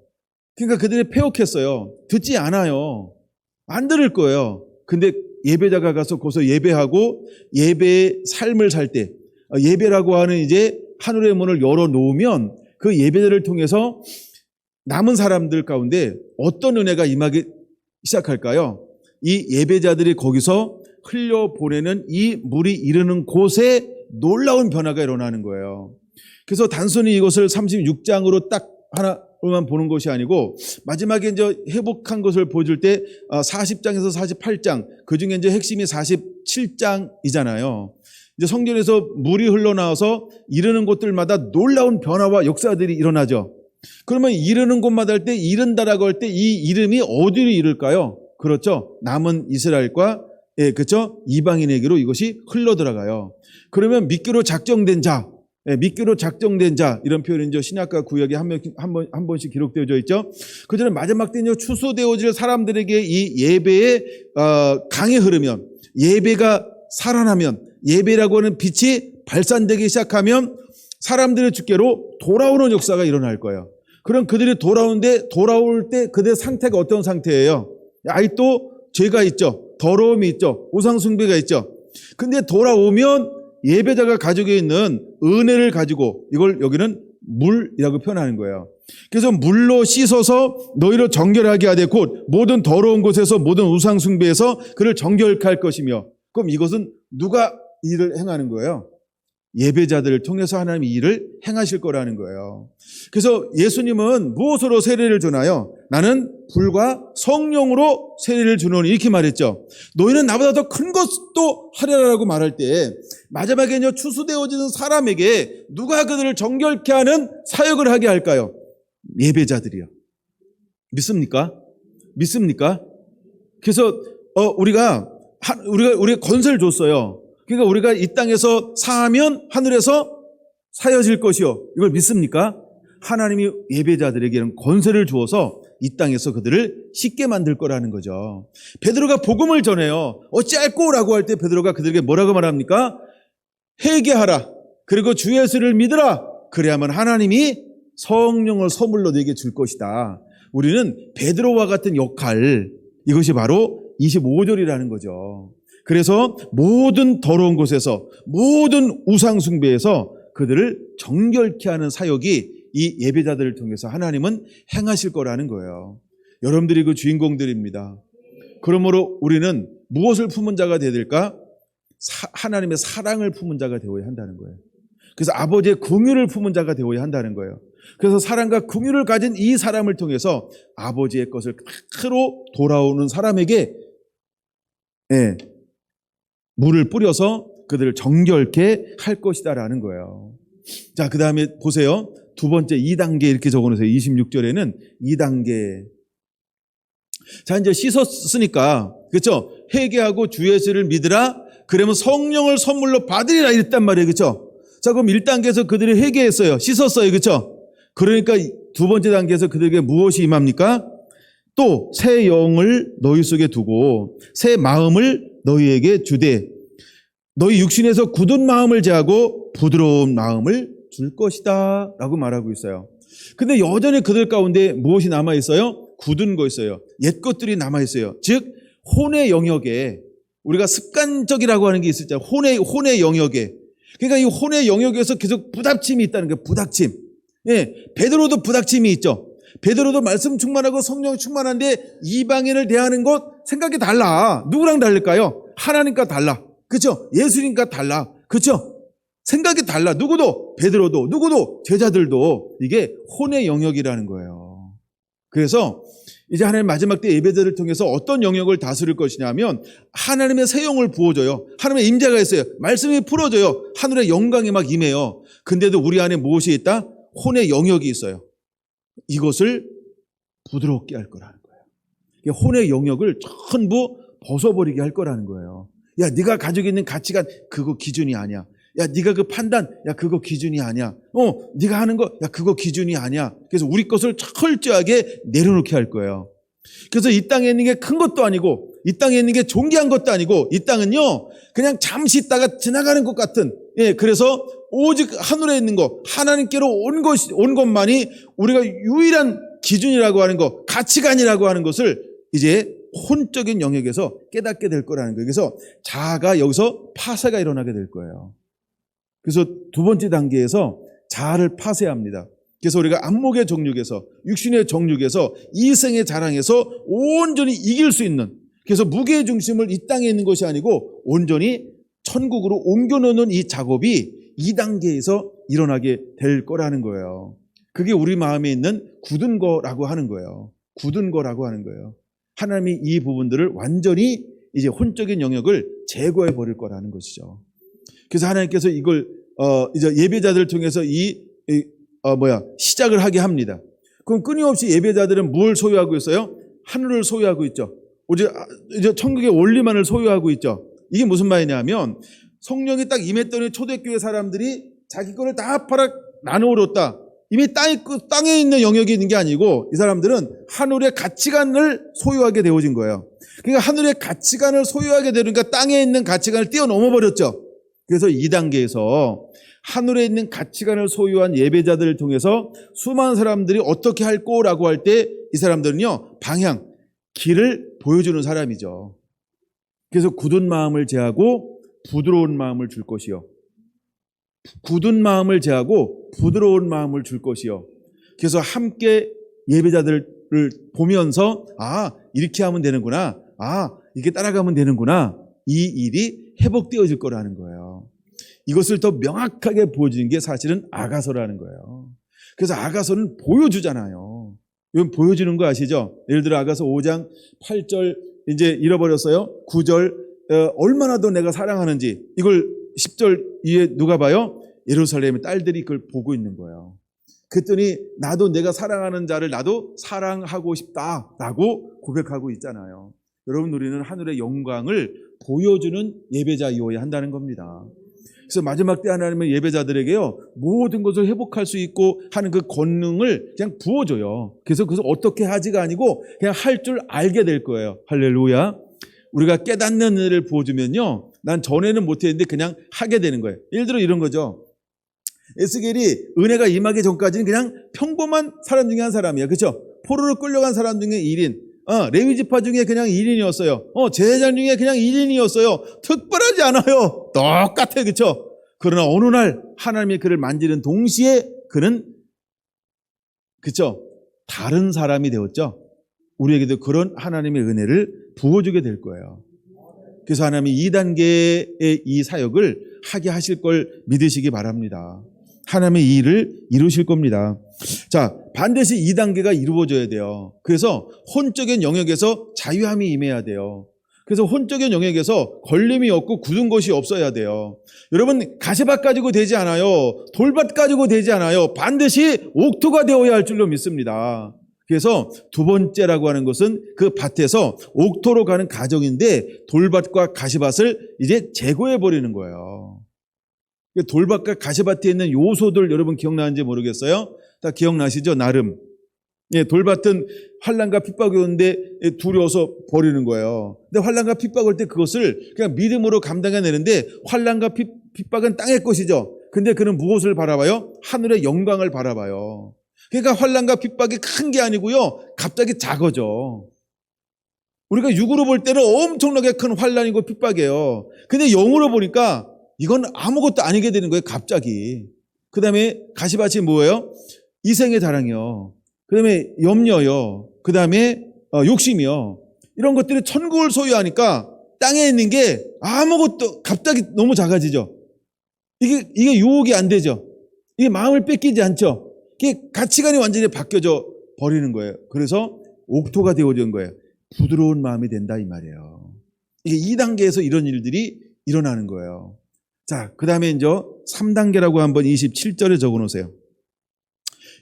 그러니까 그들이 패역했어요. 듣지 않아요. 안 들을 거예요. 근데 예배자가 가서 거기서 예배하고 예배의 삶을 살 때, 예배라고 하는 이제 하늘의 문을 열어놓으면 그 예배자를 통해서 남은 사람들 가운데 어떤 은혜가 임하기 시작할까요? 이 예배자들이 거기서 흘려보내는 이 물이 이르는 곳에 놀라운 변화가 일어나는 거예요. 그래서 단순히 이것을 36장으로 딱 하나로만 보는 것이 아니고 마지막에 이제 회복한 것을 보여줄 때 40장에서 48장, 그 중에 이제 핵심이 47장이잖아요. 이제 성전에서 물이 흘러나와서 이르는 곳들마다 놀라운 변화와 역사들이 일어나죠. 그러면 이르는 곳마다 할 때 이른다라고 할 때 이 이름이 어디로 이를까요? 그렇죠. 남은 이스라엘과 그렇죠? 이방인에게로 이것이 흘러 들어가요. 그러면 미끼로 작정된 자, 미끼로 작정된 자, 이런 표현이 이제 신약과 구약에 한 번씩 기록되어져 있죠. 그 전에 마지막 때 추수되어질 사람들에게 이 예배의 강이 흐르면, 예배가 살아나면, 예배라고 하는 빛이 발산되기 시작하면 사람들의 주께로 돌아오는 역사가 일어날 거예요. 그럼 그들이 돌아올 때 그들의 상태가 어떤 상태예요? 아직도 죄가 있죠. 더러움이 있죠. 우상숭배가 있죠. 근데 돌아오면 예배자가 가지고 있는 은혜를 가지고 이걸 여기는 물이라고 표현하는 거예요. 그래서 물로 씻어서 너희를 정결하게 하되 곧 모든 더러운 곳에서 모든 우상숭배에서 그를 정결케 할 것이며, 그럼 이것은 누가 일을 행하는 거예요? 예배자들을 통해서 하나님이 일을 행하실 거라는 거예요. 그래서 예수님은 무엇으로 세례를 주나요? 나는 불과 성령으로 세례를 주노니, 이렇게 말했죠. 너희는 나보다 더 큰 것도 하리라라고 말할 때 마지막에 추수되어지는 사람에게 누가 그들을 정결케 하는 사역을 하게 할까요? 예배자들이요. 믿습니까? 믿습니까? 그래서 우리가 건설을 줬어요. 그러니까 우리가 이 땅에서 사하면 하늘에서 사여질 것이요. 이걸 믿습니까? 하나님이 예배자들에게는 권세를 주어서 이 땅에서 그들을 쉽게 만들 거라는 거죠. 베드로가 복음을 전해요. 어찌할꼬라고 할 때 베드로가 그들에게 뭐라고 말합니까? 회개하라. 그리고 주 예수를 믿으라. 그래야만 하나님이 성령을 선물로 너에게 줄 것이다. 우리는 베드로와 같은 역할, 이것이 바로 25절이라는 거죠. 그래서 모든 더러운 곳에서, 모든 우상숭배에서 그들을 정결케 하는 사역이 이 예배자들을 통해서 하나님은 행하실 거라는 거예요. 여러분들이 그 주인공들입니다. 그러므로 우리는 무엇을 품은 자가 되어야 될까? 하나님의 사랑을 품은 자가 되어야 한다는 거예요. 그래서 아버지의 긍휼을 품은 자가 되어야 한다는 거예요. 그래서 사랑과 긍휼을 가진 이 사람을 통해서 아버지의 것을 그로 돌아오는 사람에게 물을 뿌려서 그들을 정결케 할 것이다라는 거예요. 자, 그 다음에 보세요. 두 번째 2단계 이렇게 적어놓으세요. 26절에는 2단계. 자, 이제 씻었으니까, 그렇죠? 회개하고 주 예수를 믿으라. 그러면 성령을 선물로 받으리라 이랬단 말이에요. 그렇죠? 자, 그럼 1단계에서 그들이 회개했어요. 씻었어요. 그렇죠? 그러니까 두 번째 단계에서 그들에게 무엇이 임합니까? 또 새 영을 너희 속에 두고 새 마음을 너희에게 주되 너희 육신에서 굳은 마음을 제하고 부드러운 마음을 줄 것이다 라고 말하고 있어요. 근데 여전히 그들 가운데 무엇이 남아있어요? 굳은 거 있어요. 옛 것들이 남아있어요. 즉 혼의 영역에, 우리가 습관적이라고 하는 게 있었잖아요. 혼의 영역에. 그러니까 이 혼의 영역에서 계속 부닥침이 있다는 거예요. 부닥침. 베드로도 부닥침이 있죠. 베드로도 말씀 충만하고 성령 충만한데 이방인을 대하는 것 생각이 달라. 누구랑 다를까요? 하나님과 달라. 그렇죠? 예수님과 달라. 그렇죠? 생각이 달라. 누구도, 베드로도, 누구도, 제자들도 이게 혼의 영역이라는 거예요. 그래서 이제 하나님 마지막 때 예배자를 통해서 어떤 영역을 다스릴 것이냐면 하나님의 새 영을 부어줘요. 하나님의 임재가 있어요. 말씀이 풀어줘요. 하늘의 영광이 막 임해요. 근데도 우리 안에 무엇이 있다? 혼의 영역이 있어요. 이것을 부드럽게 할 거라는 거예요. 혼의 영역을 전부 벗어버리게 할 거라는 거예요. 야, 네가 가지고 있는 가치관 그거 기준이 아니야. 야, 네가 그 판단, 야, 그거 기준이 아니야. 네가 하는 거, 야, 그거 기준이 아니야. 그래서 우리 것을 철저하게 내려놓게 할 거예요. 그래서 이 땅에 있는 게 큰 것도 아니고, 이 땅에 있는 게 존귀한 것도 아니고, 이 땅은요, 그냥 잠시 있다가 지나가는 것 같은, 예, 그래서 오직 하늘에 있는 것, 하나님께로 온 것만이 우리가 유일한 기준이라고 하는 것, 가치관이라고 하는 것을 이제 혼적인 영역에서 깨닫게 될 거라는 거예요. 그래서 자아가 여기서 파쇄가 일어나게 될 거예요. 그래서 두 번째 단계에서 자아를 파쇄합니다. 그래서 우리가 안목의 정욕에서, 육신의 정욕에서, 이생의 자랑에서 온전히 이길 수 있는, 그래서 무게의 중심을 이 땅에 있는 것이 아니고 온전히 천국으로 옮겨놓는 이 작업이 2단계에서 일어나게 될 거라는 거예요. 그게 우리 마음에 있는 굳은 거라고 하는 거예요. 굳은 거라고 하는 거예요. 하나님이 이 부분들을 완전히 이제 혼적인 영역을 제거해 버릴 거라는 것이죠. 그래서 하나님께서 이걸 이제 예배자들을 통해서 시작을 하게 합니다. 그럼 끊임없이 예배자들은 뭘 소유하고 있어요? 하늘을 소유하고 있죠. 이제 천국의 원리만을 소유하고 있죠. 이게 무슨 말이냐면 성령이 딱 임했더니 초대교회 사람들이 자기 거를 다 팔아 나누어줬다. 이미 땅에 있는 영역이 있는 게 아니고 이 사람들은 하늘의 가치관을 소유하게 되어진 거예요. 그러니까 하늘의 가치관을 소유하게 되니까 땅에 있는 가치관을 뛰어넘어 버렸죠. 그래서 2단계에서 하늘에 있는 가치관을 소유한 예배자들을 통해서 수많은 사람들이 어떻게 할 거라고 할 때 이 사람들은요, 방향, 길을 보여주는 사람이죠. 그래서 굳은 마음을 제하고 부드러운 마음을 줄 것이요. 굳은 마음을 제하고 부드러운 마음을 줄 것이요. 그래서 함께 예배자들을 보면서 이렇게 하면 되는구나. 이렇게 따라가면 되는구나. 이 일이 회복되어질 거라는 거예요. 이것을 더 명확하게 보여주는 게 사실은 아가서라는 거예요. 그래서 아가서는 보여주잖아요. 이건 보여주는 거 아시죠? 예를 들어 아가서 5장 8절 이제 잃어버렸어요. 9절 얼마나 더 내가 사랑하는지 이걸 10절 위에 누가 봐요? 예루살렘의 딸들이 그걸 보고 있는 거예요. 그랬더니 나도 내가 사랑하는 자를 나도 사랑하고 싶다라고 고백하고 있잖아요. 여러분, 우리는 하늘의 영광을 보여주는 예배자이어야 한다는 겁니다. 그래서 마지막 때 하나님은 예배자들에게요, 모든 것을 회복할 수 있고 하는 그 권능을 그냥 부어줘요. 그래서 어떻게 하지가 아니고 그냥 할 줄 알게 될 거예요. 할렐루야. 우리가 깨닫는 은혜를 부어주면요, 난 전에는 못했는데 그냥 하게 되는 거예요. 예를 들어 이런 거죠. 에스겔이 은혜가 임하기 전까지는 그냥 평범한 사람 중에 한 사람이야. 그렇죠? 포로로 끌려간 사람 중에 1인. 레위지파 중에 그냥 1인이었어요. 제사장 중에 그냥 1인이었어요. 특별하지 않아요. 똑같아요. 그렇죠? 그러나 어느 날 하나님의 그를 만지는 동시에 그는, 그렇죠? 다른 사람이 되었죠. 우리에게도 그런 하나님의 은혜를 부어주게 될 거예요. 그래서 하나님이 2단계의 이 사역을 하게 하실 걸 믿으시기 바랍니다. 하나님의 이 일을 이루실 겁니다. 자, 반드시 2단계가 이루어져야 돼요. 그래서 혼적인 영역에서 자유함이 임해야 돼요. 그래서 혼적인 영역에서 걸림이 없고 굳은 것이 없어야 돼요. 여러분, 가시밭 가지고 되지 않아요. 돌밭 가지고 되지 않아요. 반드시 옥토가 되어야 할 줄로 믿습니다. 그래서 두 번째라고 하는 것은 그 밭에서 옥토로 가는 과정인데 돌밭과 가시밭을 이제 제거해 버리는 거예요. 돌밭과 가시밭에 있는 요소들 여러분 기억나는지 모르겠어요? 다 기억나시죠? 나름. 돌밭은 환난과 핍박이 오는데 두려워서 버리는 거예요. 근데 환난과 핍박 올 때 그것을 그냥 믿음으로 감당해내는데 환난과 핍박은 땅의 것이죠. 근데 그는 무엇을 바라봐요? 하늘의 영광을 바라봐요. 그러니까 환난과 핍박이 큰 게 아니고요, 갑자기 작아져. 우리가 육으로 볼 때는 엄청나게 큰 환난이고 핍박이에요. 근데 영으로 보니까 이건 아무것도 아니게 되는 거예요, 갑자기. 그 다음에 가시밭이 뭐예요? 이생의 자랑이요. 그 다음에 염려요. 그 다음에 욕심이요. 이런 것들이 천국을 소유하니까 땅에 있는 게 아무것도 갑자기 너무 작아지죠. 이게 유혹이 안 되죠. 이게 마음을 뺏기지 않죠. 이게 가치관이 완전히 바뀌어져 버리는 거예요. 그래서 옥토가 되어진 거예요. 부드러운 마음이 된다 이 말이에요. 이게 2단계에서 이런 일들이 일어나는 거예요. 자, 그 다음에 이제 3단계라고 한번 27절에 적어 놓으세요.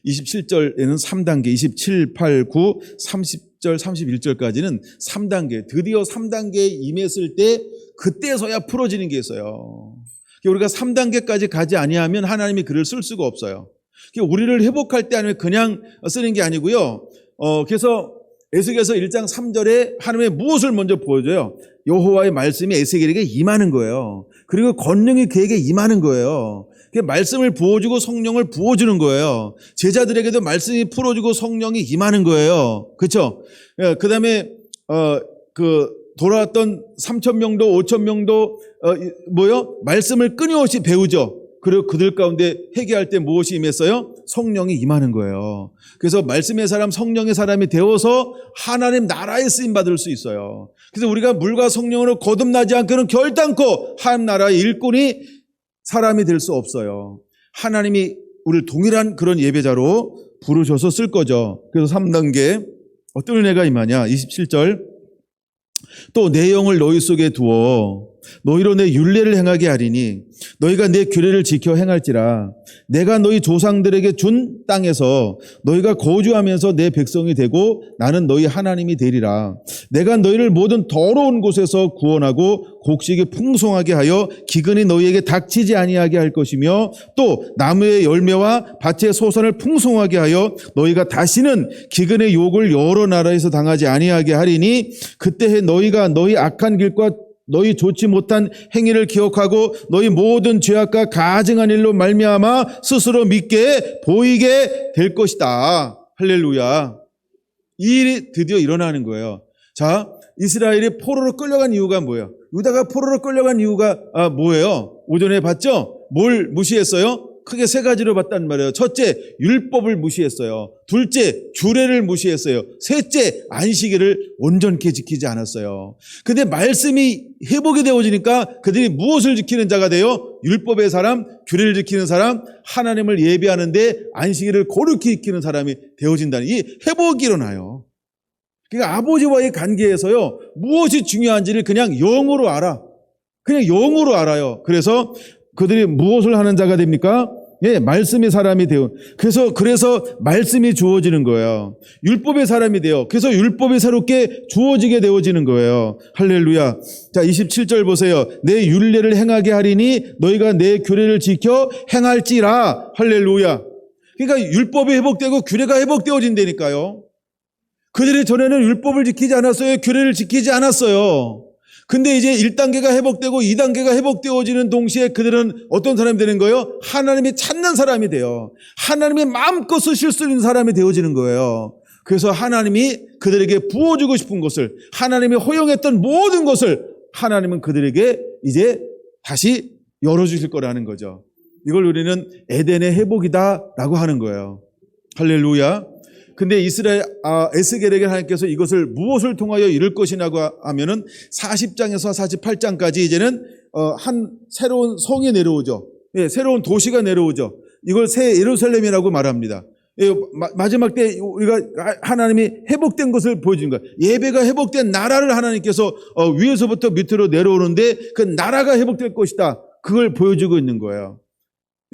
27절에는 3단계, 27, 8, 9, 30절, 31절까지는 3단계. 드디어 3단계에 임했을 때 그때서야 풀어지는 게 있어요. 우리가 3단계까지 가지 아니하면 하나님이 그를 쓸 수가 없어요. 우리를 회복할 때 아니면 그냥 쓰는 게 아니고요. 그래서 에스겔서 1장 3절에 하나님의 무엇을 먼저 보여줘요? 여호와의 말씀이 에스겔에게 임하는 거예요. 그리고 권능이 그에게 임하는 거예요. 말씀을 부어주고 성령을 부어주는 거예요. 제자들에게도 말씀이 풀어주고 성령이 임하는 거예요. 그렇죠? 그 다음에 돌아왔던 3,000명도 5,000명도 말씀을 끊임없이 배우죠. 그리고 그들 가운데 회개할 때 무엇이 임했어요? 성령이 임하는 거예요. 그래서 말씀의 사람, 성령의 사람이 되어서 하나님 나라에 쓰임 받을 수 있어요. 그래서 우리가 물과 성령으로 거듭나지 않고는 결단코 하나님 나라의 일꾼이 사람이 될 수 없어요. 하나님이 우리를 동일한 그런 예배자로 부르셔서 쓸 거죠. 그래서 3단계 어떤 은혜가 임하냐? 27절 또 내 영을 너희 속에 두어 너희로 내 율례를 행하게 하리니 너희가 내 규례를 지켜 행할지라 내가 너희 조상들에게 준 땅에서 너희가 거주하면서 내 백성이 되고 나는 너희 하나님이 되리라. 내가 너희를 모든 더러운 곳에서 구원하고 곡식이 풍성하게 하여 기근이 너희에게 닥치지 아니하게 할 것이며 또 나무의 열매와 밭의 소산을 풍성하게 하여 너희가 다시는 기근의 욕을 여러 나라에서 당하지 아니하게 하리니 그때에 너희가 너희 악한 길과 너희 좋지 못한 행위를 기억하고 너희 모든 죄악과 가증한 일로 말미암아 스스로 믿게 보이게 될 것이다. 할렐루야. 이 일이 드디어 일어나는 거예요. 자, 이스라엘이 포로로 끌려간 이유가 뭐예요? 유다가 포로로 끌려간 이유가 뭐예요? 오전에 봤죠? 뭘 무시했어요? 크게 세 가지로 봤단 말이에요. 첫째, 율법을 무시했어요. 둘째, 규례를 무시했어요. 셋째, 안식일을 온전케 지키지 않았어요. 근데 말씀이 회복이 되어지니까 그들이 무엇을 지키는 자가 돼요? 율법의 사람, 규례를 지키는 사람, 하나님을 예배하는데 안식일을 거룩히 지키는 사람이 되어진다는 이 회복이 일어나요. 그러니까 아버지와의 관계에서요, 무엇이 중요한지를 그냥 영으로 알아. 그냥 영으로 알아요. 그래서 그들이 무엇을 하는 자가 됩니까? 예, 말씀의 사람이 돼요. 그래서 말씀이 주어지는 거예요. 율법의 사람이 돼요. 그래서 율법이 새롭게 주어지게 되어지는 거예요. 할렐루야. 자, 27절 보세요. 내 율례를 행하게 하리니 너희가 내 규례를 지켜 행할지라. 할렐루야. 그러니까 율법이 회복되고 규례가 회복되어진다니까요. 그들이 전에는 율법을 지키지 않았어요. 규례를 지키지 않았어요. 근데 이제 1단계가 회복되고 2단계가 회복되어지는 동시에 그들은 어떤 사람이 되는 거예요? 하나님이 찾는 사람이 돼요. 하나님이 마음껏 쓰실 수 있는 사람이 되어지는 거예요. 그래서 하나님이 그들에게 부어주고 싶은 것을, 하나님이 허용했던 모든 것을 하나님은 그들에게 이제 다시 열어주실 거라는 거죠. 이걸 우리는 에덴의 회복이다라고 하는 거예요. 할렐루야. 근데 에스겔에게 하나님께서 이것을 무엇을 통하여 이룰 것이냐고 하면은 40장에서 48장까지 이제는 한 새로운 성이 내려오죠. 예, 새로운 도시가 내려오죠. 이걸 새 예루살렘이라고 말합니다. 예, 마지막 때 우리가 하나님이 회복된 것을 보여주는 거예요. 예배가 회복된 나라를 하나님께서 위에서부터 밑으로 내려오는데 그 나라가 회복될 것이다. 그걸 보여주고 있는 거예요.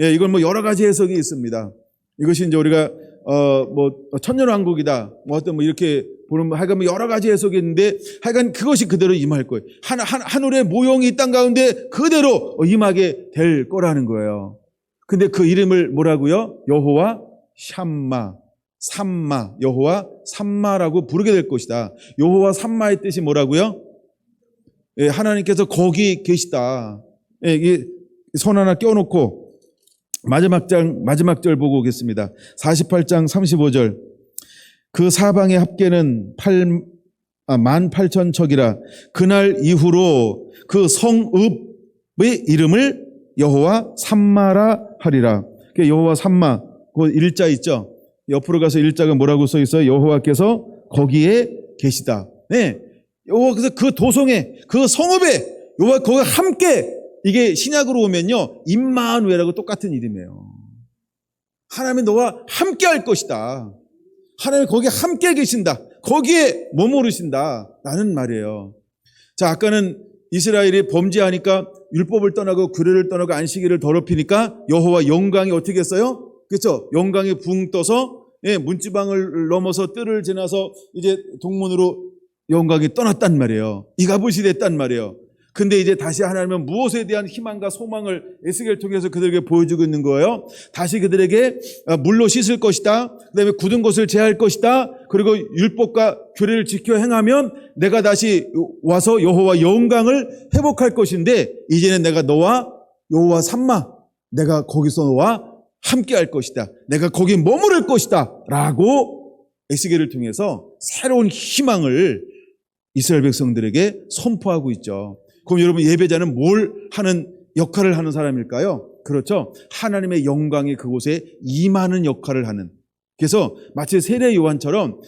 예, 이건 뭐 여러 가지 해석이 있습니다. 이것이 이제 우리가 천년왕국이다. 이렇게 보는, 하여간 여러 가지 해석이 있는데, 하여간 그것이 그대로 임할 거예요. 하늘의 모형이 이 땅 가운데 그대로 임하게 될 거라는 거예요. 근데 그 이름을 뭐라고요? 여호와 삼마, 여호와 삼마라고 부르게 될 것이다. 여호와 삼마의 뜻이 뭐라고요? 예, 하나님께서 거기 계시다. 예, 이게 선 하나 껴놓고, 마지막 절 보고 오겠습니다. 48장 35절. 그 사방의 합계는 18,000척이라 그날 이후로 그 성읍의 이름을 여호와 삼마라 하리라. 여호와 삼마, 그 일자 있죠? 옆으로 가서 일자가 뭐라고 써 있어요? 여호와께서 거기에 계시다. 네. 여호와께서 그 도성에, 그 성읍에, 여호와 거기가 함께, 이게 신약으로 오면요, 임마누엘하고 똑같은 이름이에요. 하나님이 너와 함께 할 것이다. 하나님이 거기에 함께 계신다. 거기에 머무르신다. 라는 말이에요. 자, 아까는 이스라엘이 범죄하니까 율법을 떠나고 규례를 떠나고 안식일을 더럽히니까 여호와 영광이 어떻게 했어요? 그렇죠? 영광이 붕 떠서, 예, 문지방을 넘어서 뜰을 지나서 이제 동문으로 영광이 떠났단 말이에요. 이가봇이 됐단 말이에요. 근데 이제 다시 하나님은 무엇에 대한 희망과 소망을 에스겔을 통해서 그들에게 보여주고 있는 거예요. 다시 그들에게 물로 씻을 것이다. 그다음에 굳은 것을 제할 것이다. 그리고 율법과 규례를 지켜 행하면 내가 다시 와서 여호와 영광을 회복할 것인데 이제는 내가 너와 여호와 삼마 내가 거기서 너와 함께 할 것이다. 내가 거기 머무를 것이다. 라고 에스겔을 통해서 새로운 희망을 이스라엘 백성들에게 선포하고 있죠. 그럼 여러분 예배자는 뭘 하는 역할을 하는 사람일까요? 그렇죠. 하나님의 영광이 그곳에 임하는 역할을 하는. 그래서 마치 세례 요한처럼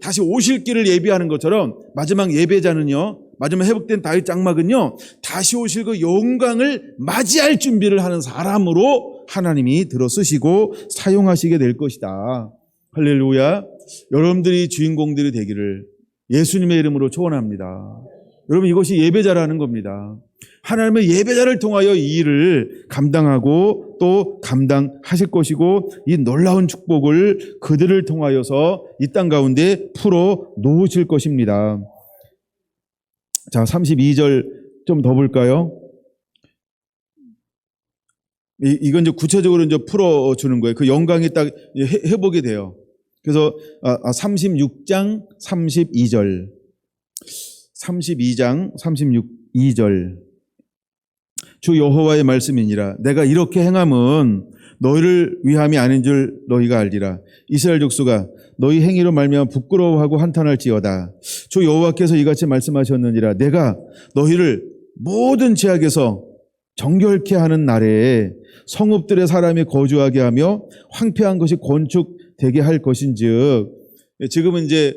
다시 오실 길을 예비하는 것처럼 마지막 예배자는요. 마지막 회복된 다윗 장막은요. 다시 오실 그 영광을 맞이할 준비를 하는 사람으로 하나님이 들어쓰시고 사용하시게 될 것이다. 할렐루야. 여러분들이 주인공들이 되기를 예수님의 이름으로 초원합니다. 여러분 이것이 예배자라는 겁니다. 하나님의 예배자를 통하여 이 일을 감당하고 또 감당하실 것이고 이 놀라운 축복을 그들을 통하여서 이 땅 가운데 풀어 놓으실 것입니다. 자, 32절 좀 더 볼까요? 이건 이제 구체적으로 이제 풀어주는 거예요. 그 영광이 딱 회복이 돼요. 그래서 36장 32절 32장 32절 주 여호와의 말씀이니라. 내가 이렇게 행함은 너희를 위함이 아닌 줄 너희가 알리라. 이스라엘 족속아 너희 행위로 말미암아 부끄러워하고 한탄할지어다. 주 여호와께서 이같이 말씀하셨느니라. 내가 너희를 모든 죄악에서 정결케 하는 날에 성읍들의 사람이 거주하게 하며 황폐한 것이 건축되게 할 것인즉. 지금은 이제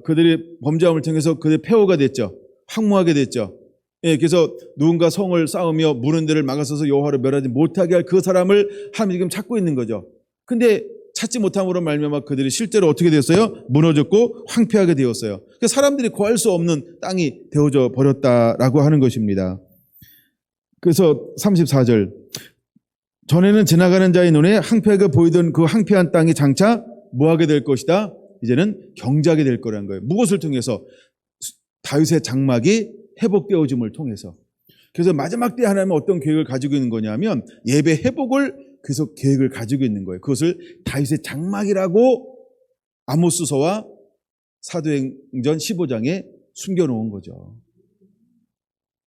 그들이 범죄함을 통해서 그들의 폐허가 됐죠. 황무하게 됐죠. 그래서 누군가 성을 쌓으며 무는 데를 막아서서 여호와를 멸하지 못하게 할 그 사람을 하나님이 지금 찾고 있는 거죠. 근데 찾지 못함으로 말미암아 그들이 실제로 어떻게 됐어요? 무너졌고 황폐하게 되었어요. 그러니까 사람들이 거할 수 없는 땅이 되어져 버렸다라고 하는 것입니다. 그래서 34절 전에는 지나가는 자의 눈에 황폐하게 보이던 그 황폐한 땅이 장차 뭐하게 될 것이다? 이제는 경작이 될 거라는 거예요. 무엇을 통해서? 다윗의 장막이 회복되어짐을 통해서. 그래서 마지막 때 하나님은 어떤 계획을 가지고 있는 거냐면 예배 회복을 계속 계획을 가지고 있는 거예요. 그것을 다윗의 장막이라고 아모스서와 사도행전 15장에 숨겨놓은 거죠.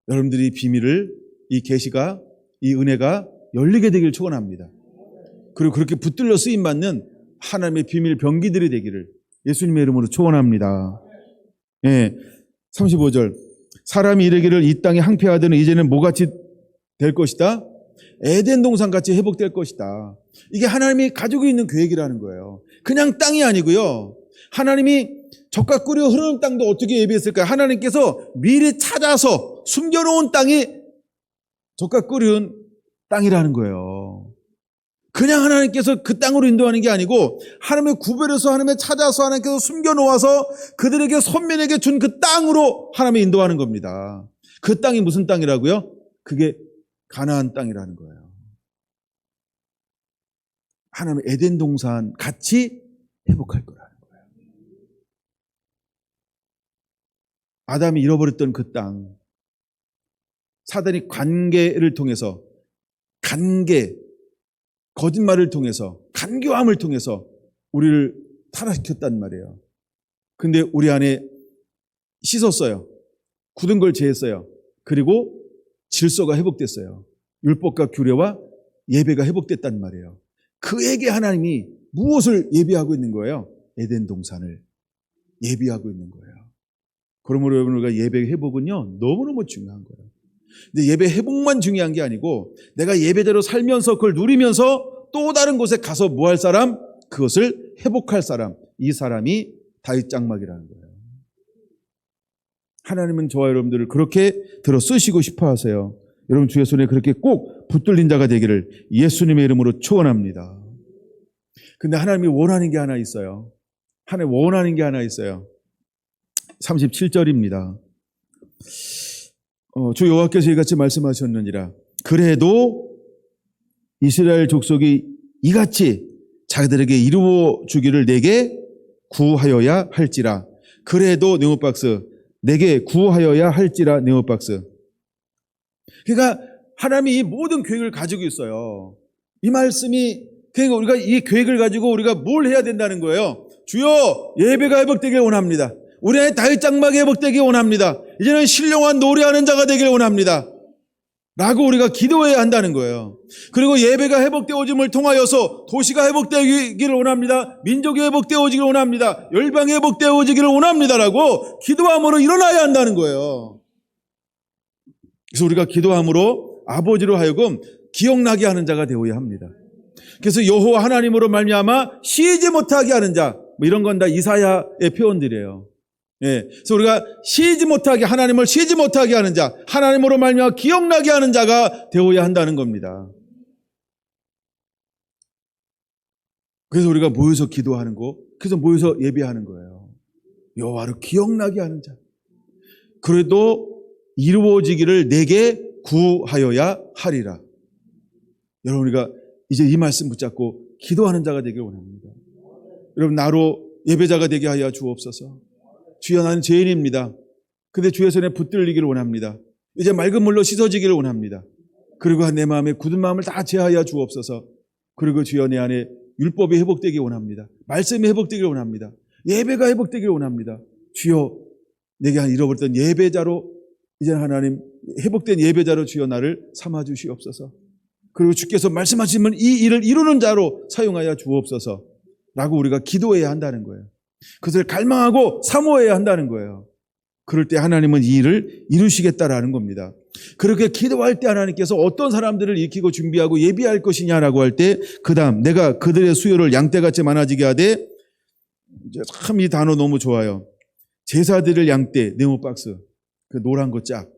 여러분들이 비밀을 이 계시가 이 은혜가 열리게 되길 축원합니다. 그리고 그렇게 붙들려 쓰임받는 하나님의 비밀 병기들이 되기를 예수님의 이름으로 축원합니다. 35절 사람이 이르기를 이 땅이 황폐하더니 이제는 뭐같이 될 것이다? 에덴 동산같이 회복될 것이다. 이게 하나님이 가지고 있는 계획이라는 거예요. 그냥 땅이 아니고요. 하나님이 젖과 꿀이 흐르는 땅도 어떻게 예비했을까요? 하나님께서 미리 찾아서 숨겨놓은 땅이 젖과 꿀이 흐르는 땅이라는 거예요. 그냥 하나님께서 그 땅으로 인도하는 게 아니고 하나님의 구별해서 하나님의 찾아서 하나님께서 숨겨놓아서 그들에게 선민에게 준 그 땅으로 하나님이 인도하는 겁니다. 그 땅이 무슨 땅이라고요? 그게 가나안 땅이라는 거예요. 하나님의 에덴 동산 같이 회복할 거라는 거예요. 아담이 잃어버렸던 그 땅, 사단이 관계를 통해서 거짓말을 통해서 간교함을 통해서 우리를 타락시켰단 말이에요. 근데 우리 안에 씻었어요. 굳은 걸 제했어요. 그리고 질서가 회복됐어요. 율법과 규례와 예배가 회복됐단 말이에요. 그에게 하나님이 무엇을 예비하고 있는 거예요? 에덴 동산을 예비하고 있는 거예요. 그러므로 여러분 우리가 예배 회복은요 너무너무 중요한 거예요. 근데 예배 회복만 중요한 게 아니고 내가 예배대로 살면서 그걸 누리면서 또 다른 곳에 가서 뭐 할 사람? 그것을 회복할 사람. 이 사람이 다윗 장막이라는 거예요. 하나님은 저와 여러분들을 그렇게 들어 쓰시고 싶어 하세요. 여러분 주의 손에 그렇게 꼭 붙들린 자가 되기를 예수님의 이름으로 축원합니다. 근데 하나님이 원하는 게 하나 있어요. 하나님 원하는 게 하나 있어요. 37절입니다. 주 여호와께서 이같이 말씀하셨느니라. 그래도 이스라엘 족속이 이같이 자기들에게 이루어 주기를 내게 구하여야 할지라. 그래도 네모박스 내게 구하여야 할지라. 네오박스. 그러니까 하나님이 이 모든 계획을 가지고 있어요. 이 말씀이, 그러니까 우리가 이 계획을 가지고 우리가 뭘 해야 된다는 거예요. 주여, 예배가 회복되길 원합니다. 우리 안에 다윗 장막이 회복되길 원합니다. 이제는 신령한 노래하는 자가 되길 원합니다. 라고 우리가 기도해야 한다는 거예요. 그리고 예배가 회복되어짐을 통하여서 도시가 회복되기를 원합니다. 민족이 회복되어지기를 원합니다. 열방이 회복되어지기를 원합니다라고 기도함으로 일어나야 한다는 거예요. 그래서 우리가 기도함으로 아버지로 하여금 기억나게 하는 자가 되어야 합니다. 그래서 여호와 하나님으로 말미암아 쉬지 못하게 하는 자, 뭐 이런 건 다 이사야의 표현들이에요. 예, 그래서 우리가 쉬지 못하게, 하나님을 쉬지 못하게 하는 자, 하나님으로 말미암아 기억나게 하는 자가 되어야 한다는 겁니다. 그래서 우리가 모여서 기도하는 거, 그래서 모여서 예배하는 거예요. 여호와를 기억나게 하는 자. 그래도 이루어지기를 내게 구하여야 하리라. 여러분, 우리가 이제 이 말씀 붙잡고 기도하는 자가 되길 원합니다. 여러분, 나로 예배자가 되게 하여 주옵소서. 주여, 나는 죄인입니다. 근데 주의 손에 붙들리기를 원합니다. 이제 맑은 물로 씻어지기를 원합니다. 그리고 내 마음에 굳은 마음을 다 제하여 주옵소서. 그리고 주여, 내 안에 율법이 회복되기 원합니다. 말씀이 회복되기를 원합니다. 예배가 회복되기를 원합니다. 주여, 내게 잃어버렸던 예배자로, 이제 하나님 회복된 예배자로 주여 나를 삼아 주시옵소서. 그리고 주께서 말씀하시면 이 일을 이루는 자로 사용하여 주옵소서. 라고 우리가 기도해야 한다는 거예요. 그것을 갈망하고 사모해야 한다는 거예요. 그럴 때 하나님은 이 일을 이루시겠다라는 겁니다. 그렇게 기도할 때 하나님께서 어떤 사람들을 일으키고 준비하고 예비할 것이냐라고 할 때, 그 다음 내가 그들의 수요를 양떼같이 많아지게 하되, 참 이 단어 너무 좋아요. 제사드릴 양떼, 네모박스, 그 노란 거 짝.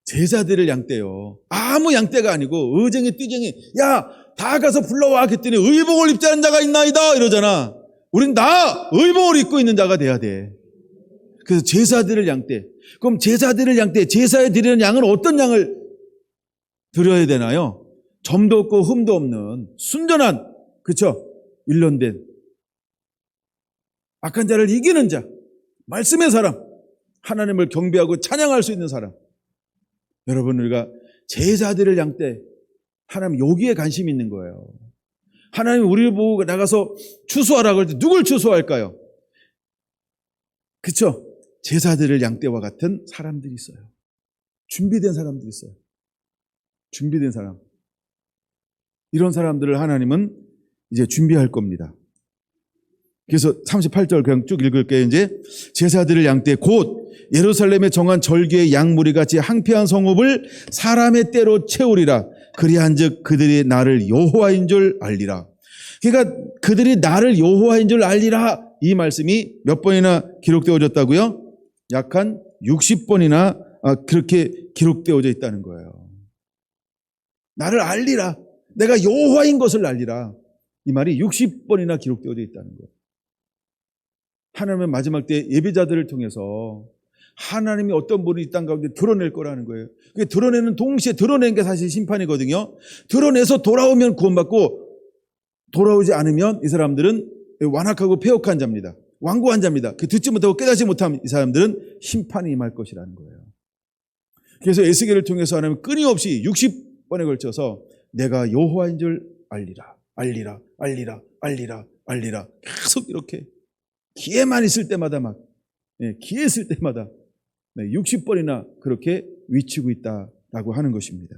제사드릴 양떼요. 아무 양떼가 아니고 의쟁이 띠쟁이, 야, 다 가서 불러와 했더니 의복을 입지 않은 자가 있나이다 이러잖아. 우린 다 의복을 입고 있는 자가 돼야 돼. 그래서 제사드릴 양떼. 그럼 제사드릴 양떼, 제사에 드리는 양은 어떤 양을 드려야 되나요? 점도 없고 흠도 없는 순전한, 그렇죠? 일련된 악한 자를 이기는 자, 말씀의 사람, 하나님을 경배하고 찬양할 수 있는 사람. 여러분, 우리가 제사드릴 양떼, 하나님 여기에 관심이 있는 거예요. 하나님 우리를 보고 나가서 추수하라고 할 때 누굴 추수할까요? 그렇죠? 제사드릴 양떼와 같은 사람들이 있어요. 준비된 사람들이 있어요. 준비된 사람. 이런 사람들을 하나님은 이제 준비할 겁니다. 그래서 38절 그냥 쭉 읽을게요. 이제 제사드릴 양떼 곧 예루살렘에 정한 절기의 양무리 같이 항폐한 성읍을 사람의 때로 채우리라. 그리한즉 그들이 나를 여호와인 줄 알리라. 그러니까 그들이 나를 여호와인 줄 알리라. 이 말씀이 몇 번이나 기록되어졌다고요? 약 한 60번이나 그렇게 기록되어져 있다는 거예요. 나를 알리라. 내가 여호와인 것을 알리라. 이 말이 60번이나 기록되어져 있다는 거예요. 하나님은 마지막 때 예배자들을 통해서 하나님이 어떤 분이 이 땅 가운데 드러낼 거라는 거예요. 그게 드러내는 동시에 드러내는 게 사실 심판이거든요. 드러내서 돌아오면 구원받고 돌아오지 않으면 이 사람들은 완악하고 패역한 자입니다. 완고한 자입니다. 그 듣지 못하고 깨닫지 못한 이 사람들은 심판이 임할 것이라는 거예요. 그래서 에스겔을 통해서 하나님은 끊임없이 60번에 걸쳐서 내가 여호와인 줄 알리라, 알리라, 알리라, 알리라, 알리라. 계속 이렇게 기회만 있을 때마다 기회 있을 때마다 60번이나 그렇게 외치고 있다라고 하는 것입니다.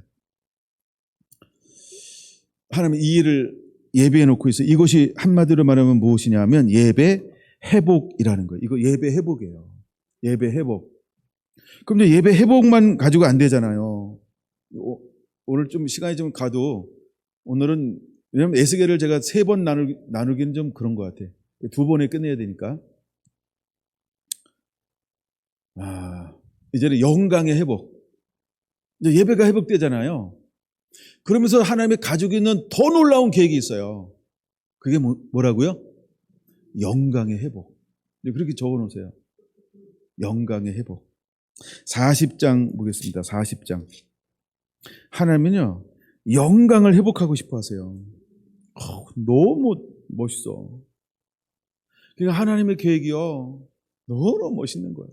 하나님은 이 일을 예배해 놓고 있어요. 이것이 한마디로 말하면 무엇이냐면 예배 회복이라는 거예요. 이거 예배 회복이에요. 예배 회복. 그럼 이제 예배 회복만 가지고 안 되잖아요. 오늘 좀 시간이 좀 가도 오늘은, 왜냐하면 에스겔을 제가 3번 나누기는 좀 그런 것 같아요. 2번에 끝내야 되니까. 이제는 영광의 회복. 이제 예배가 회복되잖아요. 그러면서 하나님이 가지고 있는 더 놀라운 계획이 있어요. 그게 뭐라고요? 영광의 회복. 그렇게 적어 놓으세요. 영광의 회복. 40장 보겠습니다. 40장. 하나님은요, 영광을 회복하고 싶어 하세요. 너무 멋있어. 그러니까 하나님의 계획이요, 너무 멋있는 거예요.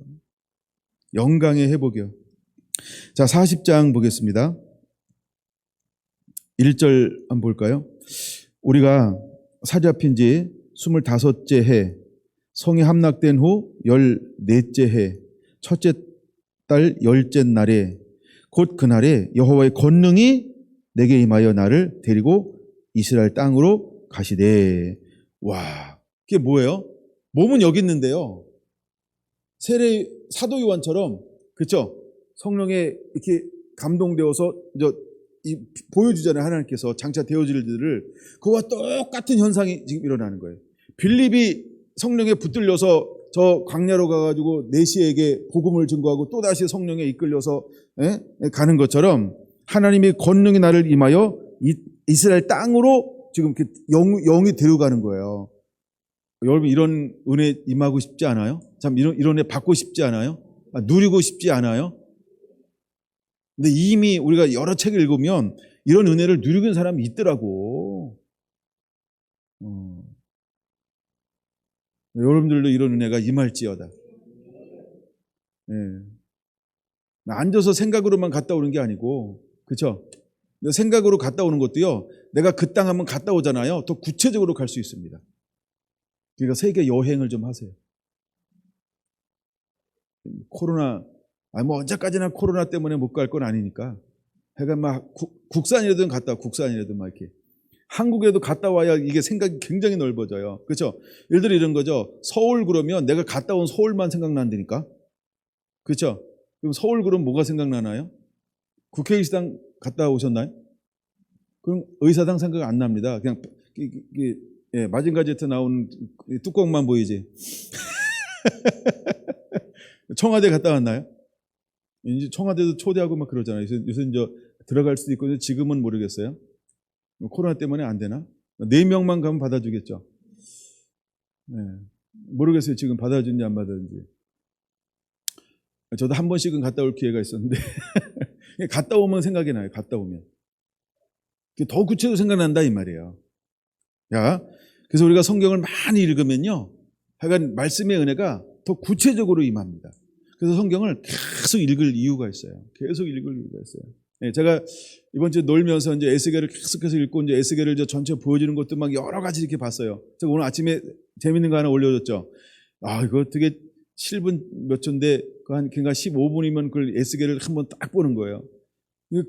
영광의 회복이요. 자, 40장 보겠습니다. 1절 한번 볼까요? 우리가 사잡힌 지 25째 해, 성이 함락된 후 14째 해, 첫째 달 10째 날에, 곧 그날에 여호와의 권능이 내게 임하여 나를 데리고 이스라엘 땅으로 가시되. 와, 그게 뭐예요? 몸은 여기 있는데요, 세례 사도 요한처럼, 그렇죠? 성령에 이렇게 감동되어서 보여주잖아요. 하나님께서 장차 되어질 일들을. 그와 똑같은 현상이 지금 일어나는 거예요. 빌립이 성령에 붙들려서 저 광야로 가가지고 내시에게 복음을 증거하고 또다시 성령에 이끌려서 가는 것처럼 하나님의 권능이 나를 임하여 이스라엘 땅으로 지금 영이 데려가는 거예요. 여러분, 이런 은혜 임하고 싶지 않아요? 참, 이런 은혜 받고 싶지 않아요? 누리고 싶지 않아요? 근데 이미 우리가 여러 책을 읽으면 이런 은혜를 누리고 있는 사람이 있더라고. 여러분들도 이런 은혜가 임할지어다. 네. 앉아서 생각으로만 갔다 오는 게 아니고, 그렇죠? 생각으로 갔다 오는 것도요, 내가 그 땅 한번 갔다 오잖아요, 더 구체적으로 갈 수 있습니다. 그러니까 세계 여행을 좀 하세요. 코로나, 뭐 언제까지나 코로나 때문에 못 갈 건 아니니까. 그러니까 막 국산이라도 갔다 와, 국산이라도 막 이렇게. 한국에도 갔다 와야 이게 생각이 굉장히 넓어져요. 그렇죠? 예를 들어 이런 거죠. 서울 그러면 내가 갔다 온 서울만 생각난다니까. 그렇죠? 그럼 서울 그럼 뭐가 생각나나요? 국회의사당 갔다 오셨나요? 그럼 의사당 생각 안 납니다. 그냥 마징가제트 나오는 뚜껑만 보이지. 청와대 갔다 왔나요? 이제 청와대도 초대하고 막 그러잖아요. 요새 이제 들어갈 수도 있고, 지금은 모르겠어요. 코로나 때문에 안 되나? 4명만 가면 받아주겠죠. 네. 모르겠어요. 지금 받아주는지 안 받아주는지. 저도 한 번씩은 갔다 올 기회가 있었는데 갔다 오면 생각이 나요. 갔다 오면 더 구체적으로 생각난다 이 말이에요. 야, 그래서 우리가 성경을 많이 읽으면요, 하여간 말씀의 은혜가 더 구체적으로 임합니다. 그래서 성경을 계속 읽을 이유가 있어요. 계속 읽을 이유가 있어요. 네, 제가 이번 주에 놀면서 이제 에스겔을 계속해서 읽고, 이제 에스겔을 전체 보여주는 것도 막 여러 가지 이렇게 봤어요. 제가 오늘 아침에 재밌는 거 하나 올려줬죠. 이거 되게 7분 몇 초인데, 그러니까 15분이면 그 에스겔을 한번 딱 보는 거예요.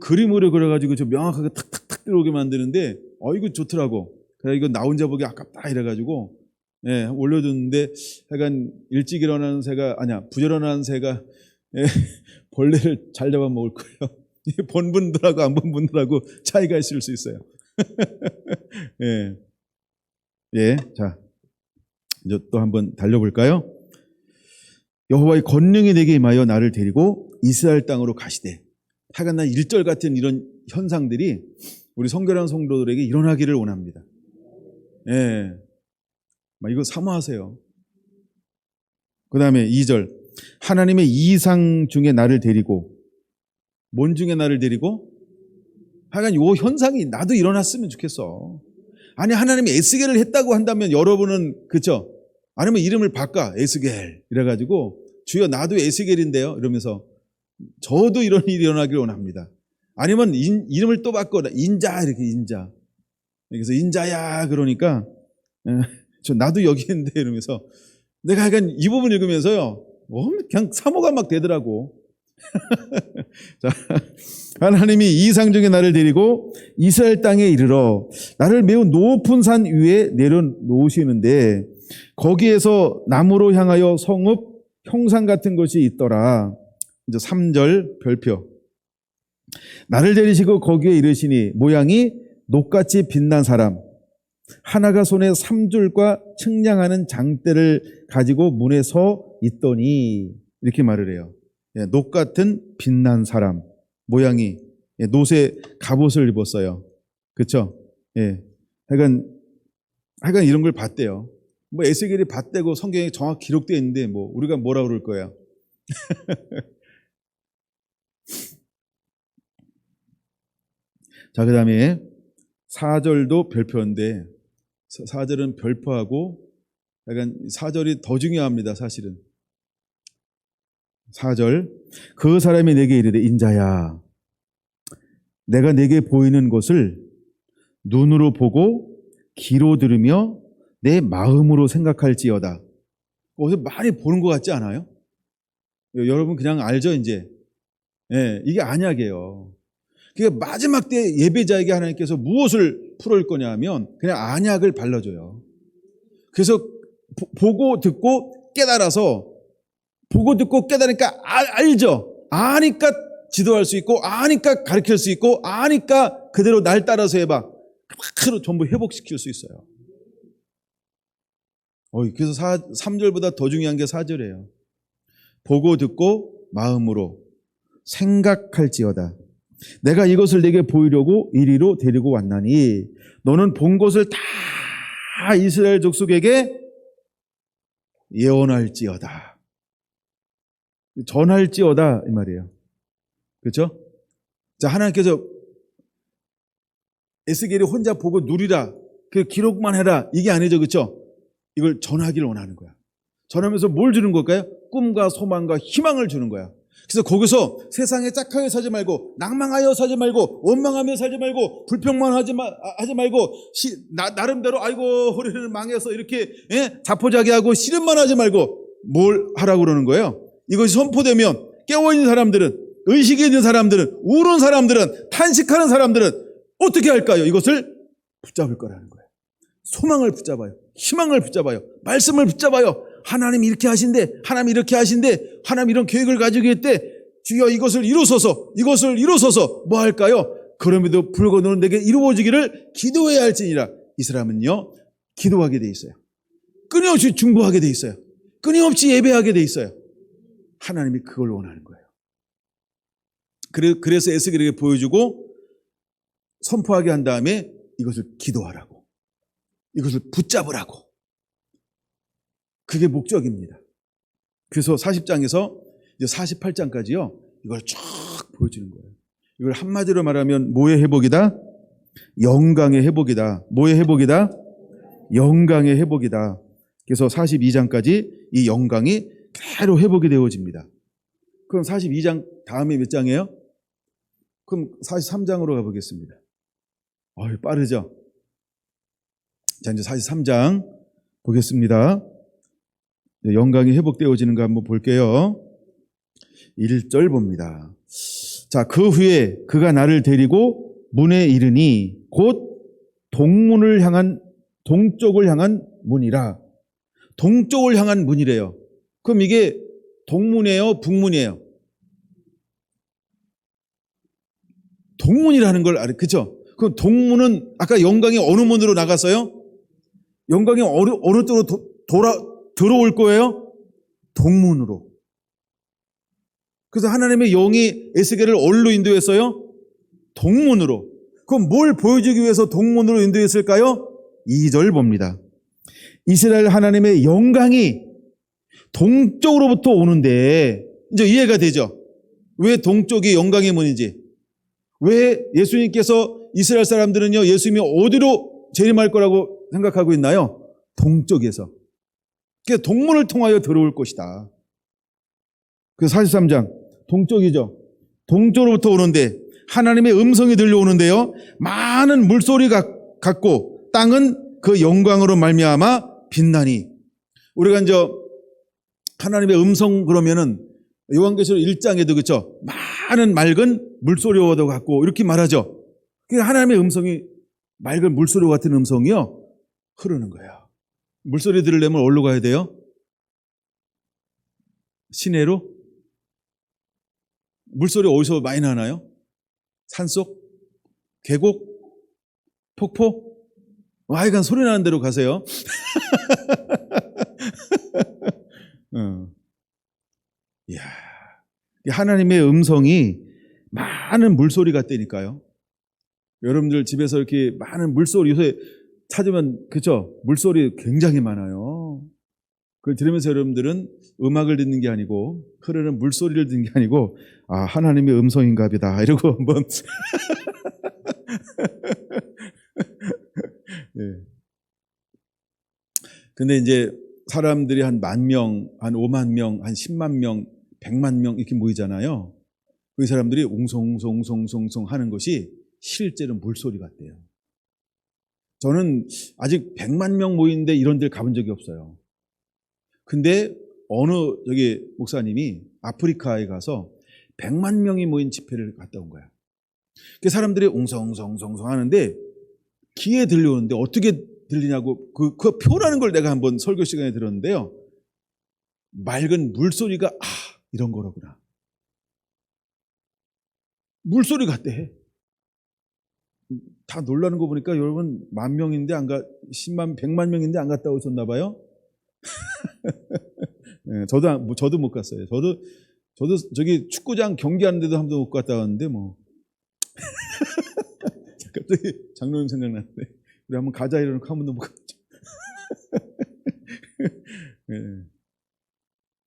그림으로 그려가지고 좀 명확하게 탁탁탁 들어오게 만드는데, 이거 좋더라고. 그래, 이거 나 혼자 보기 아깝다 이래가지고, 예, 올려줬는데, 약간 일찍 일어나는 새가, 부지런한 새가, 벌레를 잘 잡아먹을 거예요. 본 분들하고 안 본 분들하고 차이가 있을 수 있어요. 예. 예. 자, 이제 또 한번 달려볼까요? 여호와의 권능이 내게 임하여 나를 데리고 이스라엘 땅으로 가시되. 하여간 난 1절 같은 이런 현상들이 우리 성결한 성도들에게 일어나기를 원합니다. 예. 이거 사모하세요. 그 다음에 2절. 하나님의 이상 중에 나를 데리고. 뭔 중에 나를 데리고? 하여간 요 현상이 나도 일어났으면 좋겠어. 아니, 하나님이 에스겔을 했다고 한다면 여러분은, 그쵸? 아니면 이름을 바꿔. 에스겔. 이래가지고, 주여 나도 에스겔인데요. 이러면서 저도 이런 일이 일어나기를 원합니다. 아니면 이름을 또 바꿔. 인자. 이렇게 인자. 그래서 인자야. 그러니까, 나도 여기 있는데. 이러면서 내가 하여간 이 부분 읽으면서요, 그냥 사모가 막 되더라고. 자, 하나님이 이상 중에 나를 데리고 이스라엘 땅에 이르러 나를 매우 높은 산 위에 내려놓으시는데 거기에서 나무로 향하여 성읍 형상 같은 것이 있더라. 이제 3절 별표. 나를 데리시고 거기에 이르시니 모양이 녹같이 빛난 사람, 하나가 손에 3줄과 측량하는 장대를 가지고 문에 서 있더니, 이렇게 말을 해요. 예, 녹 같은 빛난 사람, 모양이, 노새 갑옷을 입었어요. 그렇죠? 예, 하여간 이런 걸 봤대요. 뭐 에스겔이 봤대고 성경에 정확히 기록되어 있는데 뭐 우리가 뭐라 그럴 거야? 자, 그 다음에 4절도 별표인데 4절은 별표하고 약간 4절이 더 중요합니다. 사실은 4절. 그 사람이 내게 이르되 인자야 내가 내게 보이는 것을 눈으로 보고 귀로 들으며 내 마음으로 생각할지어다. 어디서 많이 보는 것 같지 않아요? 여러분 그냥 알죠 이제. 예, 이게 안약이에요. 그러니까 마지막 때 예배자에게 하나님께서 무엇을 풀을 거냐 하면 그냥 안약을 발라줘요. 그래서 보고 듣고 깨달아서 보고 듣고 깨달으니까 알죠. 아니까 지도할 수 있고 아니까 가르칠 수 있고 아니까 그대로 날 따라서 해봐. 그대로 전부 회복시킬 수 있어요. 그래서 3절보다 더 중요한 게 4절이에요. 보고 듣고 마음으로 생각할지어다. 내가 이것을 내게 보이려고 이리로 데리고 왔나니 너는 본 것을 다 이스라엘 족속에게 예언할지어다. 전할지어다 이 말이에요. 그렇죠? 자, 하나님께서 에스겔이 혼자 보고 누리라, 그 기록만 해라 이게 아니죠. 그렇죠? 이걸 전하기를 원하는 거야. 전하면서 뭘 주는 걸까요? 꿈과 소망과 희망을 주는 거야. 그래서 거기서 세상에 짝하게 살지 말고 낭망하여 살지 말고 원망하며 살지 말고 불평만 하지 말고 나름대로 아이고 우리는 망해서 이렇게 자포자기하고 씨름만 하지 말고 뭘 하라고 그러는 거예요? 이것이 선포되면 깨어있는 사람들은, 의식이 있는 사람들은, 우는 사람들은, 탄식하는 사람들은 어떻게 할까요? 이것을 붙잡을 거라는 거예요. 소망을 붙잡아요. 희망을 붙잡아요. 말씀을 붙잡아요. 하나님 이렇게 하신대, 하나님 이렇게 하신대, 하나님 이런 계획을 가지고 있대. 주여 이것을 이루소서 뭐 할까요? 그럼에도 불구하고 내게 이루어지기를 기도해야 할지니라. 이 사람은요 기도하게 돼 있어요. 끊임없이 중보하게 돼 있어요. 끊임없이 예배하게 돼 있어요. 하나님이 그걸 원하는 거예요. 그래서 에스겔에게 보여주고 선포하게 한 다음에 이것을 기도하라고, 이것을 붙잡으라고. 그게 목적입니다. 그래서 40장에서 이제 48장까지요 이걸 쫙 보여주는 거예요. 이걸 한마디로 말하면 뭐의 회복이다? 영광의 회복이다. 뭐의 회복이다? 영광의 회복이다. 그래서 42장까지 이 영광이 그대로 회복이 되어집니다. 그럼 42장 다음에 몇 장이에요? 그럼 43장으로 가보겠습니다. 빠르죠? 자, 이제 43장 보겠습니다. 영광이 회복되어지는 거 한번 볼게요. 1절 봅니다. 자, 그 후에 그가 나를 데리고 문에 이르니 곧 동쪽을 향한 문이라. 동쪽을 향한 문이래요. 그럼 이게 동문이에요? 북문이에요? 동문이라는 걸 알아요. 그렇죠? 그럼 동문은 아까 영광이 어느 문으로 나갔어요? 영광이 어느 쪽으로 들어올 거예요? 동문으로. 그래서 하나님의 영이 에스겔을 어디로 인도했어요? 동문으로. 그럼 뭘 보여주기 위해서 동문으로 인도했을까요? 2절 봅니다. 이스라엘 하나님의 영광이 동쪽으로부터 오는데, 이제 이해가 되죠? 왜 동쪽이 영광의 문인지. 왜 예수님께서 이스라엘 사람들은요 예수님이 어디로 재림할 거라고 생각하고 있나요? 동쪽에서. 그래서 동문을 통하여 들어올 것이다. 그래서 43장 동쪽이죠. 동쪽으로부터 오는데 하나님의 음성이 들려오는데요 많은 물소리 같고 땅은 그 영광으로 말미암아 빛나니. 우리가 이제 하나님의 음성 그러면은 요한계시록 1장에도 그렇죠. 많은 맑은 물소리와 같고 이렇게 말하죠. 그러니까 하나님의 음성이 맑은 물소리 같은 음성이요 흐르는 거예요. 물소리 들으려면 어디로 가야 돼요? 시내로? 물소리 어디서 많이 나나요? 산속? 계곡? 폭포? 하여간 소리 나는 데로 가세요. 이야, 하나님의 음성이 많은 물소리 같다니까요. 여러분들 집에서 이렇게 많은 물소리 요새 찾으면 그죠? 물소리 굉장히 많아요. 그걸 들으면서 여러분들은 음악을 듣는 게 아니고 흐르는 물소리를 듣는 게 아니고 하나님의 음성인가 보다 이러고 한번 네. 근데 이제 사람들이 한 10,000명, 한 50,000명, 한 10만 명, 100만 명 이렇게 모이잖아요. 그 사람들이 웅성웅성 하는 것이 실제로 물소리 같대요. 저는 아직 100만 명 모이는데 이런 데 가본 적이 없어요. 근데 어느 저기 목사님이 아프리카에 가서 100만 명이 모인 집회를 갔다 온 거야. 그 사람들이 웅성웅성 하는데 귀에 들려오는데 어떻게 들리냐고 그 표라는 걸 내가 한번 설교 시간에 들었는데요. 맑은 물소리가 이런 거로구나. 물소리 같대. 다 놀라는 거 보니까 여러분 10,000명인데 안 가, 10만, 100만 명인데 안 갔다 오셨나 봐요. 네, 저도 못 갔어요. 저도 저기 축구장 경기하는데도 한 번도 못 갔다 왔는데 뭐. 갑자기 장로님 생각났는데 우리 한번 가자 이러놓고 한 번도 못 갔죠. 네.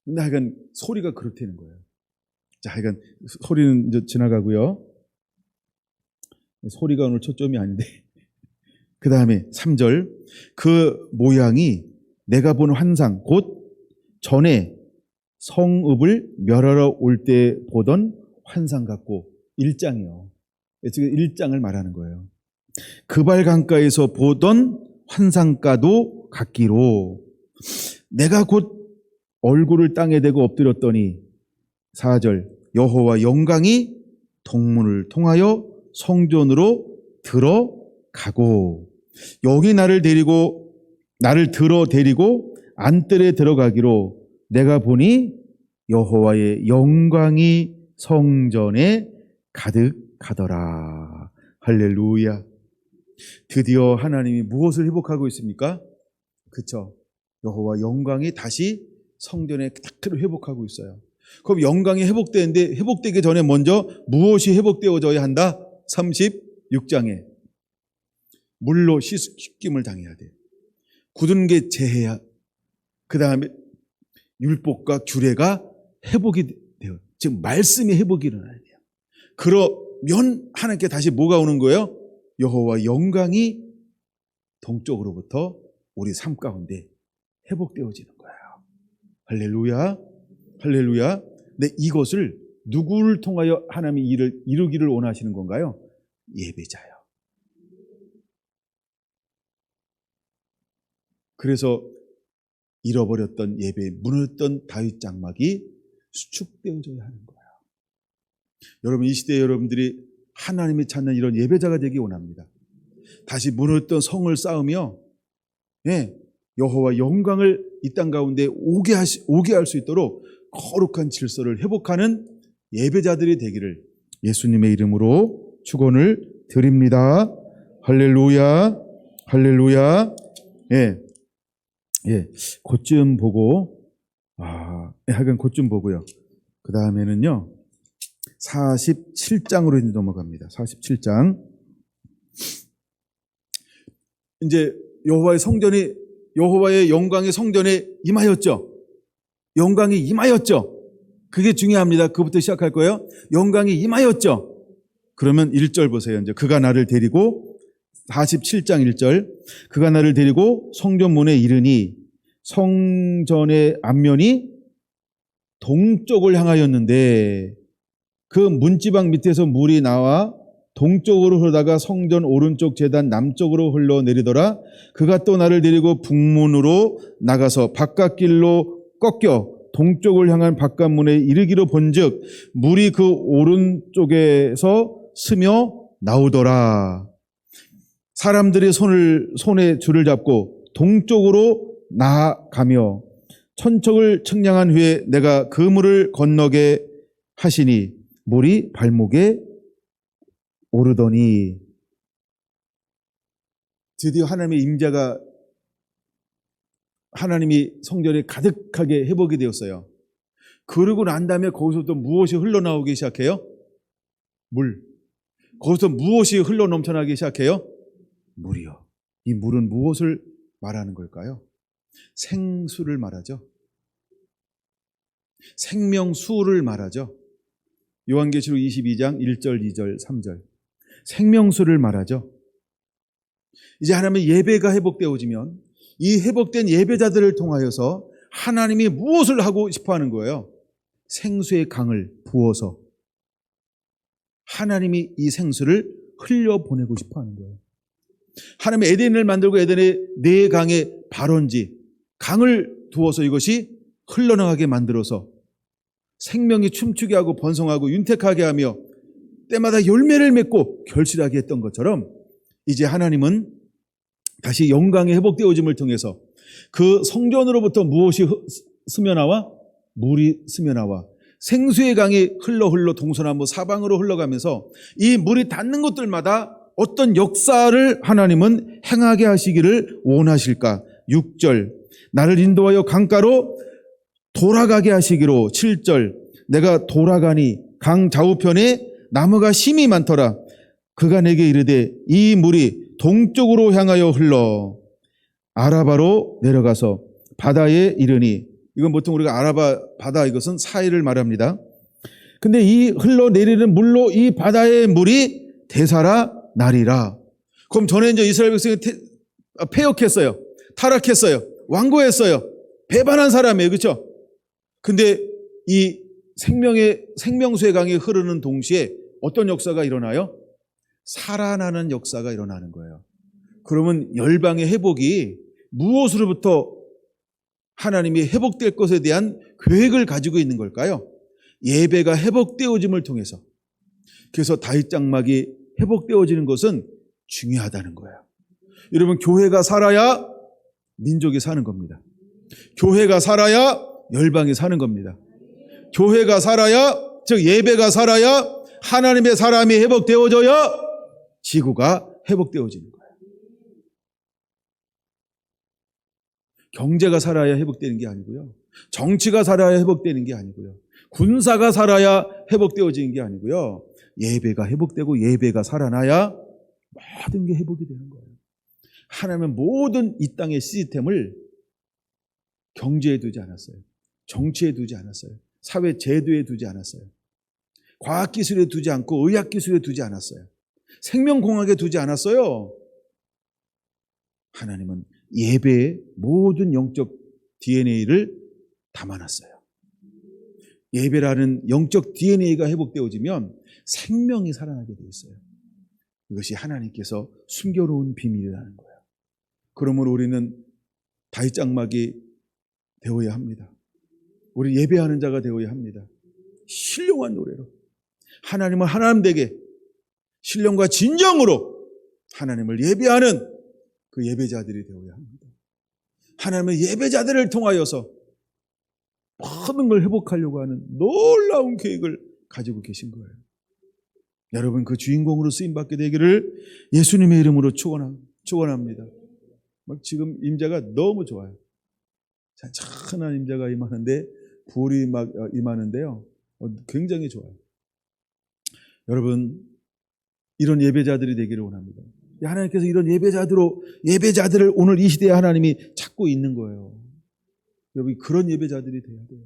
근데 하여간 소리가 그렇다는 거예요. 자, 하여간 소리는 이제 지나가고요. 소리가 오늘 초점이 아닌데. 그 다음에 3절. 그 모양이 내가 본 환상, 곧 전에 성읍을 멸하러 올 때 보던 환상 같고 1장이요. 지금 1장을 말하는 거예요. 그발 강가에서 보던 환상과도 같기로 내가 곧 얼굴을 땅에 대고 엎드렸더니 4절 여호와 영광이 동문을 통하여 성전으로 들어가고 여기 나를 들어 데리고 안뜰에 들어가기로 내가 보니 여호와의 영광이 성전에 가득하더라. 할렐루야. 드디어 하나님이 무엇을 회복하고 있습니까? 그렇죠. 여호와 영광이 다시 성전에 그대로 회복하고 있어요. 그럼 영광이 회복되는데 회복되기 전에 먼저 무엇이 회복되어져야 한다? 36장에 물로 씻김을 당해야 돼요. 굳은 게 제해야. 그 다음에 율법과 규례가 회복이 돼요. 즉 말씀이 회복이 일어나야 돼요. 그러면 하나님께 다시 뭐가 오는 거예요? 여호와 영광이 동쪽으로부터 우리 삶 가운데 회복되어지는 거예요. 할렐루야. 할렐루야. 근데 이것을 누구를 통하여 하나님이 일을 이루기를 원하시는 건가요? 예배자요. 그래서 잃어버렸던 예배, 무너졌던 다윗 장막이 수축되어져야 하는 거예요. 여러분, 이 시대에 여러분들이 하나님이 찾는 이런 예배자가 되기 원합니다. 다시 무너졌던 성을 쌓으며 여호와 영광을 이 땅 가운데 오게 할 수 있도록 거룩한 질서를 회복하는 예배자들이 되기를 예수님의 이름으로 축원을 드립니다. 할렐루야. 할렐루야. 그쯤 보고 하여간 그쯤 보고요. 그 다음에는요 47장으로 이제 넘어갑니다. 47장. 이제 여호와의 영광이 성전에 임하였죠. 영광이 임하였죠. 그게 중요합니다. 그부터 시작할 거예요. 영광이 임하였죠. 그러면 1절 보세요. 이제 그가 나를 데리고 47장 1절. 그가 나를 데리고 성전 문에 이르니 성전의 앞면이 동쪽을 향하였는데 그 문지방 밑에서 물이 나와 동쪽으로 흐르다가 성전 오른쪽 제단 남쪽으로 흘러내리더라. 그가 또 나를 데리고 북문으로 나가서 바깥길로 꺾여 동쪽을 향한 바깥문에 이르기로 본즉 물이 그 오른쪽에서 스며 나오더라. 사람들이 손에 줄을 잡고 동쪽으로 나아가며 천척을 측량한 후에 내가 그 물을 건너게 하시니 물이 발목에 오르더니 드디어 하나님의 임재가 하나님이 성전에 가득하게 회복이 되었어요. 그러고 난 다음에 거기서부터 무엇이 흘러나오기 시작해요? 물. 거기서 무엇이 흘러넘쳐나기 시작해요? 물이요. 이 물은 무엇을 말하는 걸까요? 생수를 말하죠. 생명수를 말하죠. 요한계시록 22장 1절, 2절, 3절. 생명수를 말하죠. 이제 하나님의 예배가 회복되어지면 이 회복된 예배자들을 통하여서 하나님이 무엇을 하고 싶어 하는 거예요? 생수의 강을 부어서 하나님이 이 생수를 흘려보내고 싶어 하는 거예요. 하나님이 에덴을 만들고 에덴의 네 강의 발원지, 강을 두어서 이것이 흘러나가게 만들어서 생명이 춤추게 하고 번성하고 윤택하게 하며 때마다 열매를 맺고 결실하게 했던 것처럼 이제 하나님은 다시 영광의 회복되어짐을 통해서 그 성전으로부터 무엇이 스며나와? 물이 스며나와 생수의 강이 흘러 동서남북 사방으로 흘러가면서 이 물이 닿는 곳들마다 어떤 역사를 하나님은 행하게 하시기를 원하실까? 6절, 나를 인도하여 강가로 돌아가게 하시기로. 7절, 내가 돌아가니 강 좌우편에 나무가 심이 많더라. 그가 내게 이르되 이 물이 동쪽으로 향하여 흘러 아라바로 내려가서 바다에 이르니, 이건 보통 우리가 아라바 바다, 이것은 사해를 말합니다. 근데 이 흘러내리는 물로 이 바다의 물이 대사라 나리라. 그럼 전에 이제 이스라엘 백성이 패역했어요. 타락했어요. 완고했어요. 배반한 사람이에요. 그렇죠? 근데 이 생명수의 강이 흐르는 동시에 어떤 역사가 일어나요? 살아나는 역사가 일어나는 거예요. 그러면 열방의 회복이 무엇으로부터 하나님이 회복될 것에 대한 계획을 가지고 있는 걸까요? 예배가 회복되어짐을 통해서. 그래서 다윗 장막이 회복되어지는 것은 중요하다는 거예요. 여러분, 교회가 살아야 민족이 사는 겁니다. 교회가 살아야 열방이 사는 겁니다. 교회가 살아야, 즉 예배가 살아야 하나님의 사람이 회복되어져야 지구가 회복되어지는 거예요. 경제가 살아야 회복되는 게 아니고요. 정치가 살아야 회복되는 게 아니고요. 군사가 살아야 회복되어지는 게 아니고요. 예배가 회복되고 예배가 살아나야 모든 게 회복이 되는 거예요. 하나님은 모든 이 땅의 시스템을 경제에 두지 않았어요. 정치에 두지 않았어요. 사회 제도에 두지 않았어요. 과학기술에 두지 않고 의학기술에 두지 않았어요. 생명공학에 두지 않았어요. 하나님은 예배에 모든 영적 DNA를 담아놨어요. 예배라는 영적 DNA가 회복되어지면 생명이 살아나게 되어 있어요. 이것이 하나님께서 숨겨놓은 비밀이라는 거예요. 그러므로 우리는 다윗 장막이 되어야 합니다. 우리 예배하는 자가 되어야 합니다. 신령한 노래로 하나님을 하나님되게 신령과 진정으로 하나님을 예배하는 그 예배자들이 되어야 합니다. 하나님의 예배자들을 통하여서 모든 걸 회복하려고 하는 놀라운 계획을 가지고 계신 거예요. 여러분, 그 주인공으로 쓰임받게 되기를 예수님의 이름으로 축원합니다. 막 지금 임재가 너무 좋아요. 찬찬한 임재가 임하는데, 불이 막 임하는데요. 굉장히 좋아요. 여러분, 이런 예배자들이 되기를 원합니다. 하나님께서 이런 예배자들을 오늘 이 시대에 하나님이 찾고 있는 거예요. 여러분, 그런 예배자들이 돼야 돼요.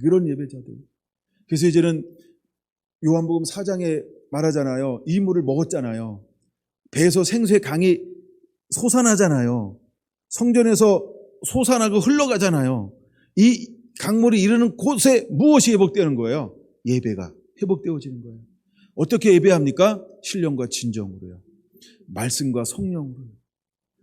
그런 예배자들. 그래서 이제는 요한복음 4장에 말하잖아요. 이 물을 먹었잖아요. 배에서 생수의 강이 솟아나잖아요. 성전에서 솟아나고 흘러가잖아요. 이 강물이 이르는 곳에 무엇이 회복되는 거예요? 예배가 회복되어지는 거예요. 어떻게 예배합니까? 신령과 진정으로요. 말씀과 성령으로.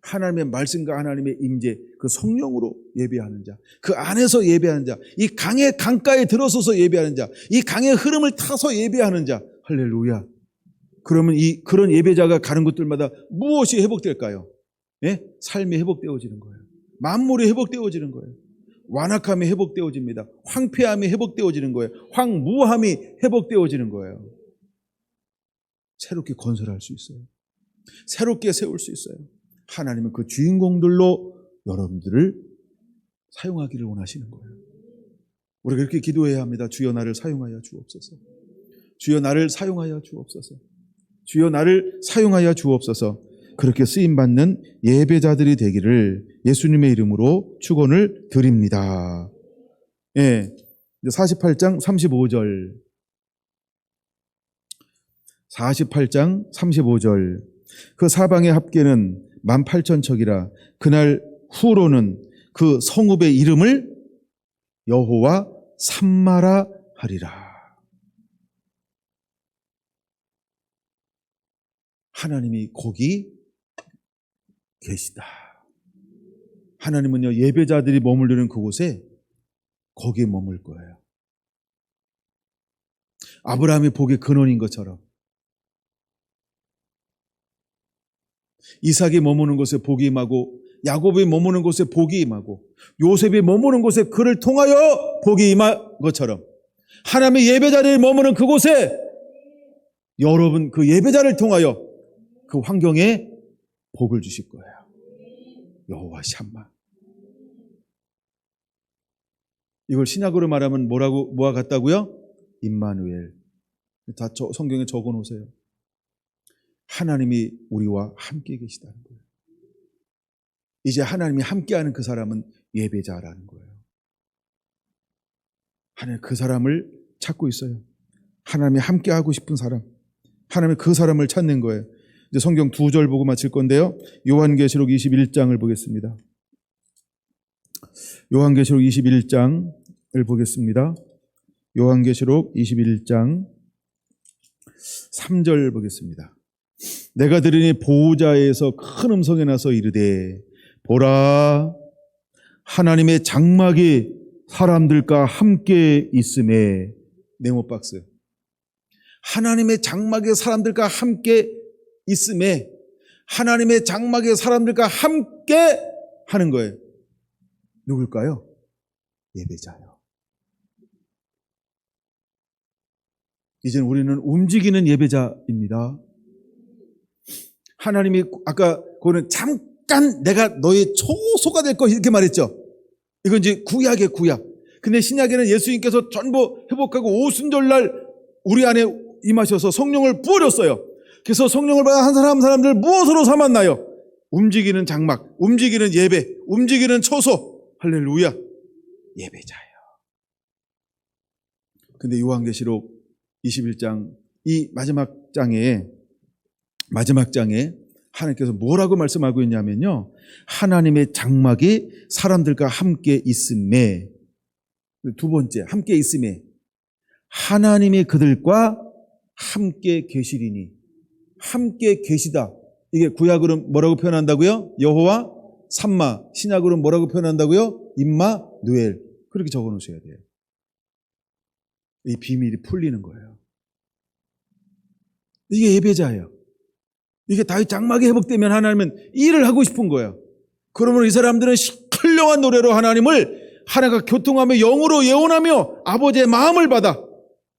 하나님의 말씀과 하나님의 임재, 그 성령으로 예배하는 자, 그 안에서 예배하는 자, 이 강의 강가에 들어서서 예배하는 자, 이 강의 흐름을 타서 예배하는 자. 할렐루야. 그러면 그런 예배자가 가는 곳들마다 무엇이 회복될까요? 예? 삶이 회복되어지는 거예요. 만물이 회복되어지는 거예요. 완악함이 회복되어집니다. 황폐함이 회복되어지는 거예요. 황무함이 회복되어지는 거예요. 새롭게 건설할 수 있어요. 새롭게 세울 수 있어요. 하나님은 그 주인공들로 여러분들을 사용하기를 원하시는 거예요. 우리가 이렇게 기도해야 합니다. 주여 나를 사용하여 주옵소서. 주여 나를 사용하여 주옵소서. 주여 나를 사용하여 주옵소서. 그렇게 쓰임받는 예배자들이 되기를 예수님의 이름으로 축원을 드립니다. 예, 48장 35절. 48장 35절. 그 사방의 합계는 18,000척이라 그날 후로는 그 성읍의 이름을 여호와 삼마라 하나님이 거기 계시다. 하나님은요, 예배자들이 머무르는 그곳에 거기에 머물 거예요. 아브라함의 복의 근원인 것처럼 이삭이 머무는 곳에 복이 임하고, 야곱이 머무는 곳에 복이 임하고, 요셉이 머무는 곳에 그를 통하여 복이 임한 것처럼 하나님의 예배자들이 머무는 그곳에 여러분 그 예배자를 통하여 그 환경에 복을 주실 거예요. 여호와 샴마. 이걸 신약으로 말하면 뭐와 같다고요? 임마누엘. 다 성경에 적어 놓으세요. 하나님이 우리와 함께 계시다는 거예요. 이제 하나님이 함께하는 그 사람은 예배자라는 거예요. 하나님 그 사람을 찾고 있어요. 하나님이 함께하고 싶은 사람, 하나님이 그 사람을 찾는 거예요. 이제 성경 2절 보고 마칠 건데요, 요한계시록 21장을 보겠습니다. 요한계시록 21장을 보겠습니다. 요한계시록 21장 3절 보겠습니다. 내가 들으니 보호자에서 큰 음성이 나서 이르되, 보라, 하나님의 장막이 사람들과 함께 있음에. 네모박스. 하나님의 장막에 사람들과 함께 있음에. 하나님의 장막에 사람들과 함께 하는 거예요. 누굴까요? 예배자요. 이제는 우리는 움직이는 예배자입니다. 하나님이 아까 그거는 잠깐 내가 너의 초소가 될 것이 이렇게 말했죠. 이건 이제 구약의 구약. 근데 신약에는 예수님께서 전부 회복하고 오순절날 우리 안에 임하셔서 성령을 부어줬어요. 그래서 성령을 받아 한 사람들 무엇으로 삼았나요? 움직이는 장막, 움직이는 예배, 움직이는 초소. 할렐루야. 예배자예요. 근데 요한계시록 21장 이 마지막 장에 하나님께서 뭐라고 말씀하고 있냐면요, 하나님의 장막이 사람들과 함께 있음에. 두 번째, 함께 있음에. 하나님이 그들과 함께 계시리니. 함께 계시다. 이게 구약으로 뭐라고 표현한다고요? 여호와 삼마. 신약으로 뭐라고 표현한다고요? 임마누엘. 그렇게 적어 놓으셔야 돼요. 이 비밀이 풀리는 거예요. 이게 예배자예요. 이게 다윗 장막이 회복되면 하나님은 일을 하고 싶은 거예요. 그러면 이 사람들은 훌륭한 노래로 하나님을 하나가 교통하며 영으로 예언하며 아버지의 마음을 받아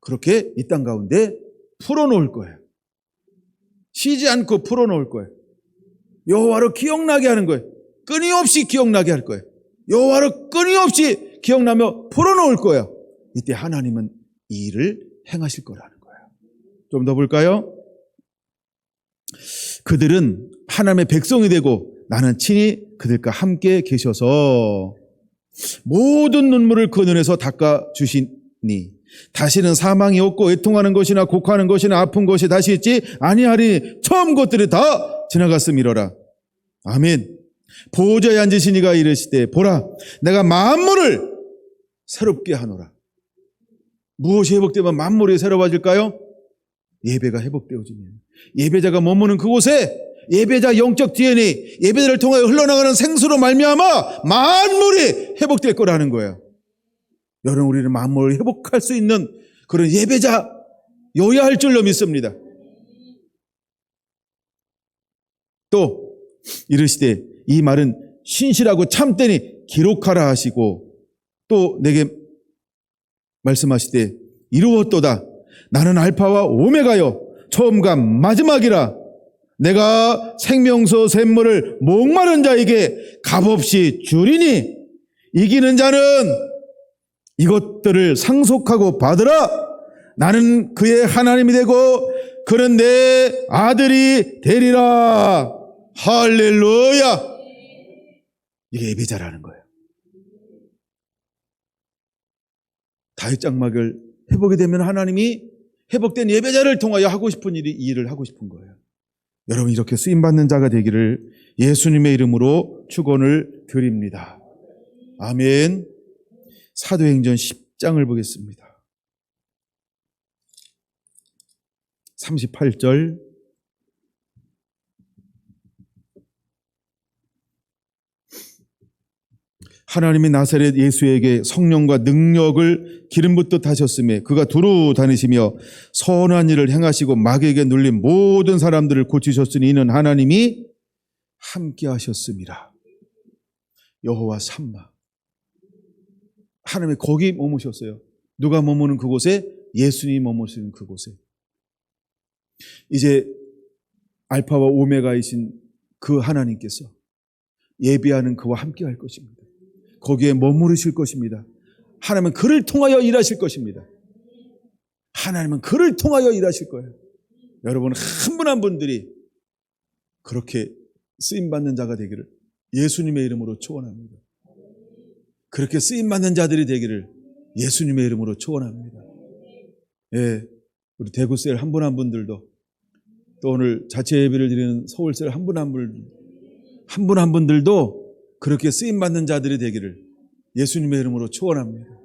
그렇게 이 땅 가운데 풀어놓을 거예요. 쉬지 않고 풀어놓을 거예요. 여호와로 기억나게 하는 거예요. 끊임없이 기억나게 할 거예요. 여호와로 끊임없이 기억나며 풀어놓을 거예요. 이때 하나님은 이 일을 행하실 거라는 거예요. 좀 더 볼까요? 그들은 하나님의 백성이 되고 나는 친히 그들과 함께 계셔서 모든 눈물을 그 눈에서 닦아주시니 다시는 사망이 없고 애통하는 것이나 곡하는 것이나 아픈 것이 다시 있지 아니하리니 처음 것들이 다 지나갔음이로라. 아멘. 보호자에 앉으신 이가 이르시되, 보라, 내가 만물을 새롭게 하노라. 무엇이 회복되면 만물이 새로워질까요? 예배가 회복되어지면, 예배자가 머무는 그곳에 예배자 영적 DNA, 예배자를 통하여 흘러나가는 생수로 말미암아 만물이 회복될 거라는 거예요. 여러분, 우리는 만물을 회복할 수 있는 그런 예배자여야 할 줄로 믿습니다. 또 이르시되, 이 말은 신실하고 참되니 기록하라 하시고, 또 내게 말씀하시되, 이루었도다. 나는 알파와 오메가요 처음과 마지막이라. 내가 생명수 샘물을 목마른 자에게 값없이 주리니 이기는 자는 이것들을 상속하고 받으라. 나는 그의 하나님이 되고 그는 내 아들이 되리라. 할렐루야. 이게 예배자라는 거예요. 다윗 장막을 회복이 되면 하나님이 회복된 예배자를 통하여 하고 싶은 일을 하고 싶은 거예요. 여러분, 이렇게 쓰임받는 자가 되기를 예수님의 이름으로 축원을 드립니다. 아멘. 사도행전 10장을 보겠습니다. 38절 하나님이 나사렛 예수에게 성령과 능력을 기름 붓듯 하셨으며 그가 두루 다니시며 선한 일을 행하시고 마귀에게 눌린 모든 사람들을 고치셨으니 이는 하나님이 함께 하셨습니다. 여호와 삼마. 하나님이 거기 머무셨어요. 누가 머무는 그곳에? 예수님이 머무시는 그곳에. 이제 알파와 오메가이신 그 하나님께서 예비하는 그와 함께 할 것입니다. 거기에 머무르실 것입니다. 하나님은 그를 통하여 일하실 것입니다. 하나님은 그를 통하여 일하실 거예요. 여러분 한 분 한 분들이 그렇게 쓰임받는 자가 되기를 예수님의 이름으로 축원합니다. 그렇게 쓰임받는 자들이 되기를 예수님의 이름으로 축원합니다. 예, 우리 대구셀 한 분 한 분들도 또 오늘 자체 예배를 드리는 서울셀 한 분 한 분들도 그렇게 쓰임받는 자들이 되기를 예수님의 이름으로 축원합니다.